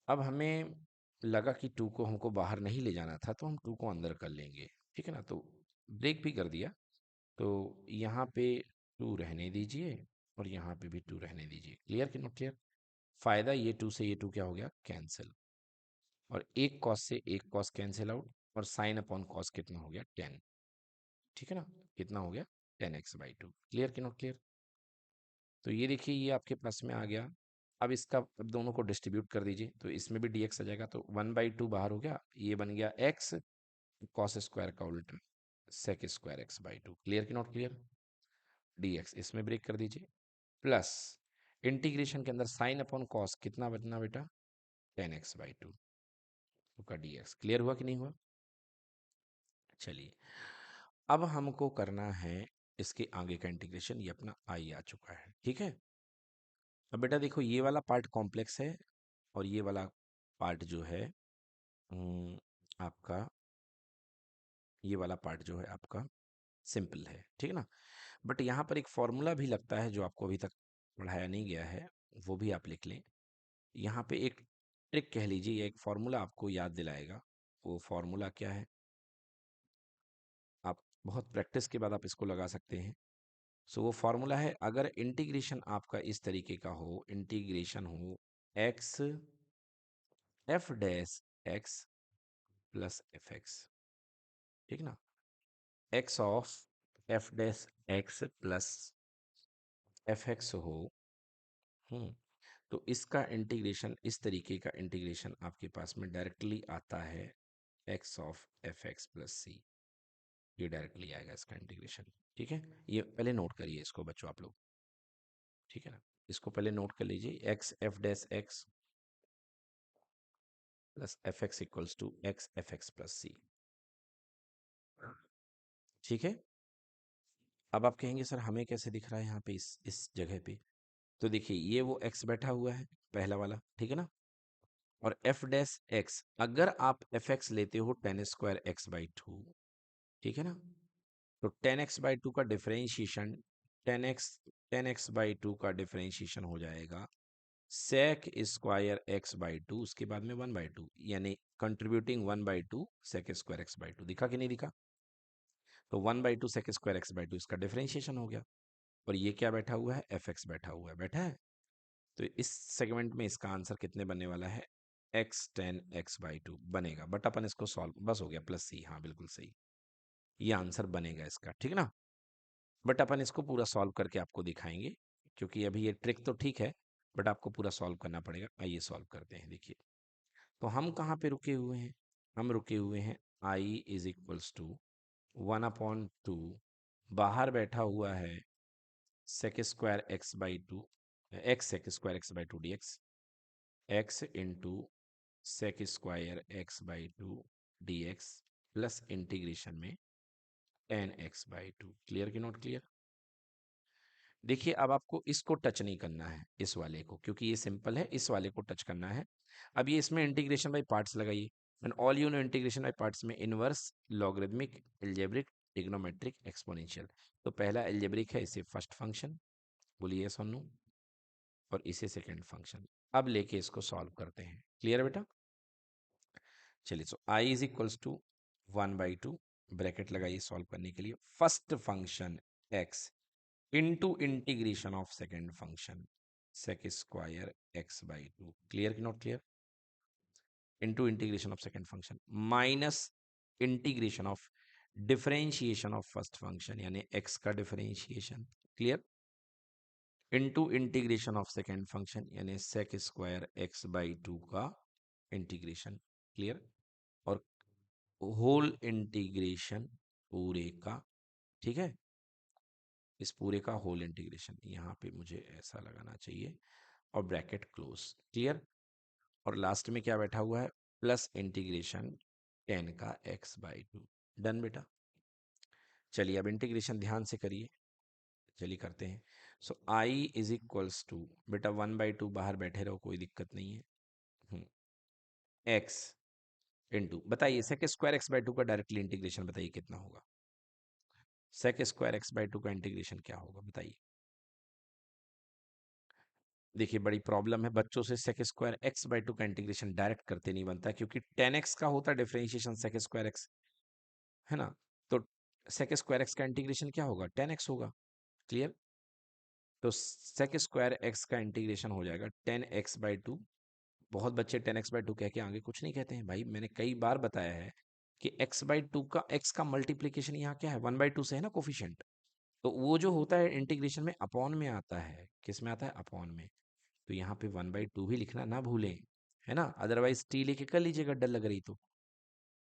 अब हमें लगा कि 2 को हमको बाहर नहीं ले जाना था, तो हम 2 को अंदर कर लेंगे, ठीक है ना, तो ब्रेक भी कर दिया, तो यहाँ पे 2 रहने दीजिए और यहाँ पे भी 2 रहने दीजिए, क्लियर कि नॉट क्लियर। फायदा ये 2 से ये 2 क्या हो गया, कैंसिल, और एक कॉस से एक कॉस कैंसिल आउट, और साइन अपॉन कॉस कितना हो गया, 10, ठीक है ना, कितना हो गया, 10x/2, क्लियर कि नॉट क्लियर। तो ये देखिए ये आपके पास में आ गया। अब इसका अब दोनों को डिस्ट्रीब्यूट कर दीजिए, तो इसमें भी dx आ जाएगा, तो 1/2 बाहर हो गया, ये बन गया x, कॉस स्क्वायर का उल्टा sec²x/2, क्लियर कि नॉट क्लियर। dx इसमें ब्रेक कर दीजिए, प्लस इंटीग्रेशन के अंदर साइन अपॉन कॉस कितना बचना बेटा, 10x/2 का dx, क्लियर हुआ कि नहीं हुआ। चलिए अब हमको करना है इसके आगे का इंटीग्रेशन, ये अपना आई आ चुका है, ठीक है। अब बेटा देखो ये वाला पार्ट कॉम्प्लेक्स है और ये वाला पार्ट जो है आपका, ये वाला पार्ट जो है आपका सिंपल है, ठीक है ना, बट यहाँ पर एक फॉर्मूला भी लगता है जो आपको अभी तक पढ़ाया नहीं गया है, वो भी आप लिख लें। यहाँ पे एक ट्रिक कह लीजिए या एक फॉर्मूला आपको याद दिलाएगा, वो फॉर्मूला क्या है, आप बहुत प्रैक्टिस के बाद आप इसको लगा सकते हैं। सो वो फॉर्मूला है, अगर इंटीग्रेशन आपका इस तरीके का हो, इंटीग्रेशन हो x F dash X plus F x, ठीक ना, x of F dash X plus F x हो, तो इसका इंटीग्रेशन, इस तरीके का इंटीग्रेशन आपके पास में डायरेक्टली आता है X of F X plus C, ये डायरेक्टली आएगा इसका इंटीग्रेशन, ठीक है। ये पहले नोट करिए इसको बच्चों आप लोग, ठीक है ना, इसको पहले नोट कर लीजिए, X F dash X plus F X equals to X F X plus C, ठीक है। अब आप कहेंगे सर हमें कैसे दिख रहा है यहाँ पे इस जगह पे, तो देखिए ये वो x बैठा हुआ है पहला वाला, ठीक है ना, और एफ डैश एक्स, अगर आप एफ एक्स लेते हो 10² x/2, ठीक है ना, तो 10x/2 का डिफरेंशिएशन 10x/2 का डिफरेंशिएशन हो जाएगा sec² x/2, उसके बाद में 1/2, यानी कंट्रीब्यूटिंग 1/2 sec²x/2, दिखा कि नहीं दिखा, तो 1/2 sec²x/2 इसका डिफरेंशिएशन हो गया, और ये क्या बैठा हुआ है, एफ एक्स बैठा हुआ है, बैठा है, तो इस सेगमेंट में इसका आंसर कितने बनने वाला है, x10x/2 बनेगा, बट अपन इसको सॉल्व, बस हो गया, प्लस सी, हाँ बिल्कुल सही, ये आंसर बनेगा इसका, ठीक है ना, बट अपन इसको पूरा सॉल्व करके आपको दिखाएंगे, क्योंकि अभी ये ट्रिक तो ठीक है, बट आपको पूरा सॉल्व करना पड़ेगा। आइए सॉल्व करते हैं, देखिए तो हम कहाँ पे रुके हुए हैं, हम रुके हुए हैं i इज इक्वल्स टू 1/2, बाहर बैठा हुआ है sec²x/2, x sec²x/2 dx, x into sec²x/2 dx plus integration में 10x/2, क्लियर कि नॉट क्लियर। देखिए अब आपको इसको टच नहीं करना है, इस वाले को, क्योंकि ये सिंपल है, इस वाले को टच करना है। अब ये इसमें इंटीग्रेशन बाय पार्ट्स लगाइए, and all you know integration by parts में inverse, logarithmic, algebraic, trigonometric, exponential, तो पहला अलजेब्रिक है, इसे फर्स्ट फंक्शन बोलिए यस और नो, और इसे सेकंड फंक्शन, अब लेके इसको सॉल्व करते हैं, क्लियर बेटा। चलिए, so I is equals to 1/2, bracket लगाइए सॉल्व करने के लिए, first function X into integration of second function sec square x/2, clear कि not clear, into integration of second function minus integration of differentiation of first function यानी x का differentiation, clear, into integration of second function यानी sec square x/2 का integration, clear, और whole integration पूरे का, ठीक है, इस पूरे का होल इंटीग्रेशन, यहाँ पे मुझे ऐसा लगाना चाहिए, और ब्रैकेट क्लोज, क्लियर, और लास्ट में क्या बैठा हुआ है, प्लस इंटीग्रेशन 10 का x/2, डन बेटा। चलिए अब इंटीग्रेशन ध्यान से करिए, चलिए करते हैं। सो आई इज इक्वल्स टू, बेटा 1/2 बाहर बैठे रहो, कोई दिक्कत नहीं है, एक्स इंटू, बताइए सेक स्क्वायर x/2 का डायरेक्टली इंटीग्रेशन बताइए कितना होगा, सेक स्क्वायर x/2 का इंटीग्रेशन क्या होगा बताइए। देखिए बड़ी प्रॉब्लम है बच्चों से, सेक स्क्वायर x/2 का इंटीग्रेशन डायरेक्ट करते नहीं बनता, क्योंकि 10x का होता है डिफरेंशिएशन सेक स्क्वायर x, है ना, तो सेक स्क्वायर x का इंटीग्रेशन क्या होगा, 10x होगा, क्लियर, तो सेक स्क्वायर x का इंटीग्रेशन हो जाएगा 10x/2। बहुत बच्चे 10x/2 कह के आगे कुछ नहीं कहते हैं भाई, मैंने कई बार बताया है कि x/2 का x का मल्टीप्लीकेशन यहाँ क्या है, 1/2 से है ना कोफिशिएंट, तो वो जो होता है इंटीग्रेशन में अपॉन में आता है, किस में आता है, अपॉन में, तो यहाँ पे 1/2 भी लिखना ना भूलें, है ना, अदरवाइज टी लेके कर लीजिएगा डर लग रही तो,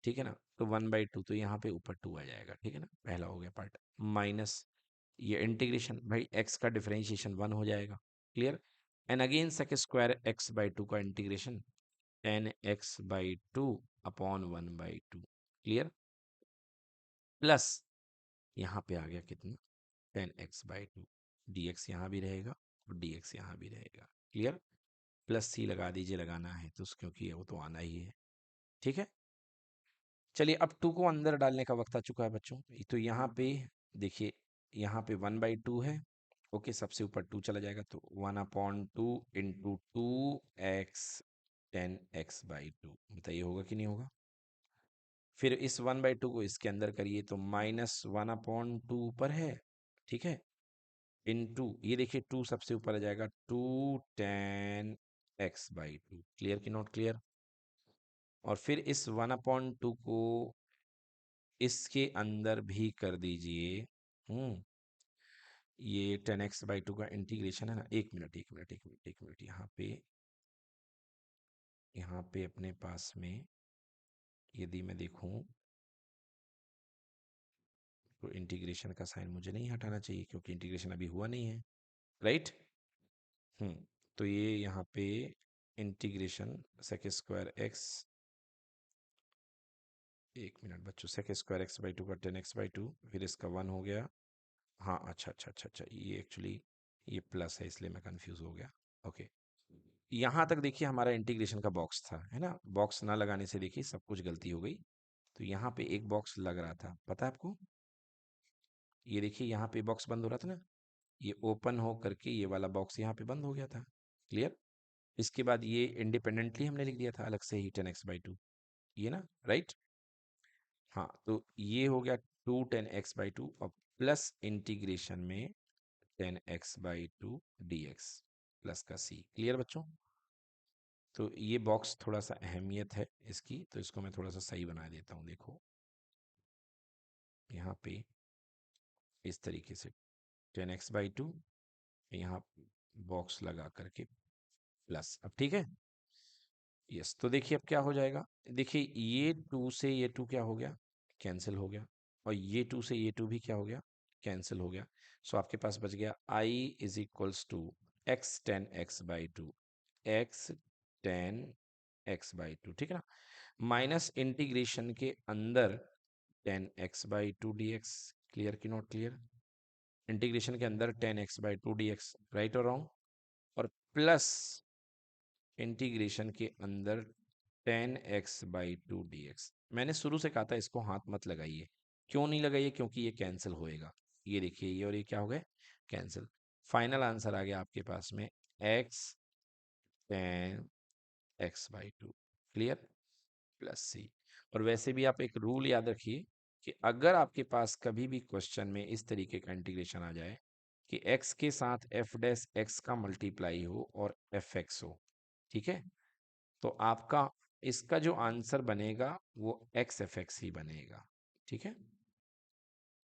ठीक है ना, तो 1/2 तो यहाँ पे ऊपर 2 आ जाएगा, ठीक है ना, पहला हो गया पार्ट, माइनस ये इंटीग्रेशन भाई x का डिफरेंशिएशन 1 हो जाएगा, clear, and again sec square x/2 का integration 10x/2 upon 1/2, clear, plus यहाँ पे आ गया कितना, 10x/2, dx यहाँ भी रहेगा और dx यहाँ भी रहेगा, क्लियर, प्लस सी लगा दीजिए, लगाना है तो क्योंकि वो तो आना ही है, ठीक है। चलिए अब 2 को अंदर डालने का वक्त आ चुका है बच्चों, तो यहाँ पे देखिए, यहाँ पे 1/2 है, ओके, सबसे ऊपर 2 चला जाएगा, तो 1/2 इंटू 2x 10x/2, बताइए होगा कि नहीं होगा, फिर इस 1/2 को इसके अंदर करिए तो -1/2 ऊपर है, ठीक है, इनटू ये देखिए 2 सबसे ऊपर आ जाएगा, 2 10x/2, क्लियर कि नॉट क्लियर, और फिर इस 1/2 को इसके अंदर भी कर दीजिए, ये 10x/2 का इंटीग्रेशन है ना, एक मिनट एक मिनट एक मिनट एक मिनट, यहाँ पे अपने पास में यदि मैं देखूं तो इंटीग्रेशन का साइन मुझे नहीं हटाना चाहिए, क्योंकि इंटीग्रेशन अभी हुआ नहीं है, राइट, हम्म, तो ये यहाँ पे इंटीग्रेशन सेक स्क्वायर एक्स, एक मिनट बच्चों, सेक स्क्वायर x/2 का 10x/2, फिर इसका 1 हो गया, हाँ अच्छा अच्छा अच्छा अच्छा, ये एक्चुअली ये प्लस है इसलिए मैं कंफ्यूज हो गया, ओके, यहाँ तक देखिए हमारा इंटीग्रेशन का बॉक्स था, है ना, बॉक्स ना लगाने से देखिए सब कुछ गलती हो गई, तो यहाँ पे एक बॉक्स लग रहा था, पता है आपको, ये देखिए यहाँ पे बॉक्स बंद हो रहा था ना, ये ओपन हो करके ये वाला बॉक्स यहाँ पे बंद हो गया था, क्लियर, इसके बाद ये इंडिपेंडेंटली हमने लिख दिया था अलग से ही 10x/2, ये ना, राइट, हाँ, तो ये हो गया 10x/2 और प्लस इंटीग्रेशन में 10x/2 dx प्लस का c, क्लियर बच्चों, तो ये बॉक्स थोड़ा सा अहमियत है इसकी, तो इसको मैं थोड़ा सा सही बना देता हूँ, देखो यहाँ पे इस तरीके से 10x/2, यहाँ बॉक्स लगा करके प्लस, अब ठीक है, यस, तो देखिए अब क्या हो जाएगा, देखिए ये 2 से ये 2 क्या हो गया, कैंसिल हो गया, और ये 2 से ये 2 भी क्या हो गया, कैंसिल हो गया, सो आपके पास बच गया i is equals to x 10x/2, x 10x/2, ठीक है ना, माइनस इंटीग्रेशन के अंदर 10x/2 dx, क्लियर कि नॉट क्लियर, इंटीग्रेशन के अंदर 10x/2 dx, राइट और रॉन्ग, और प्लस इंटीग्रेशन के अंदर 10x/2 dx, मैंने शुरू से कहा था इसको हाथ मत लगाइए, क्यों नहीं लगाइए, क्योंकि ये कैंसिल होएगा, ये देखिए ये और ये क्या हो गए, कैंसिल, फाइनल आंसर आ गया आपके पास में x 10x/2, क्लियर, प्लस सी। और वैसे भी आप एक रूल याद रखिए कि अगर आपके पास कभी भी क्वेश्चन में इस तरीके का इंटीग्रेशन आ जाए कि x के साथ f डैश x का मल्टीप्लाई हो और एफ एक्स हो, ठीक है, तो आपका इसका जो आंसर बनेगा वो एक्स एफ एक्स ही बनेगा, ठीक है।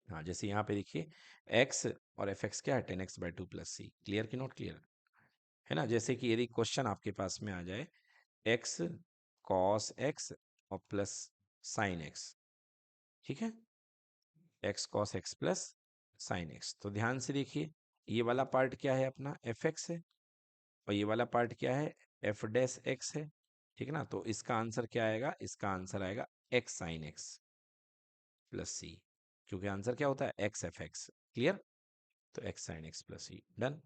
हाँ, जैसे यहाँ पे देखिए x और एफ एक्स क्या है, 10x/2 प्लस सी। क्लियर कि नॉट क्लियर, है ना। जैसे कि यदि क्वेश्चन आपके पास में आ जाए x cos x और प्लस साइन x, ठीक है, x cos x plus sign x। तो ध्यान से देखिए ये वाला पार्ट क्या है अपना एफ एक्स है, और ये वाला पार्ट क्या है एफ डैश एक्स है, ठीक है ना। तो इसका आंसर क्या आएगा, इसका आंसर आएगा एक्स साइन एक्स प्लस सी, क्योंकि आंसर क्या होता है एक्स एफ एक्स। क्लियर, तो एक्स साइन एक्स प्लस सी, डन।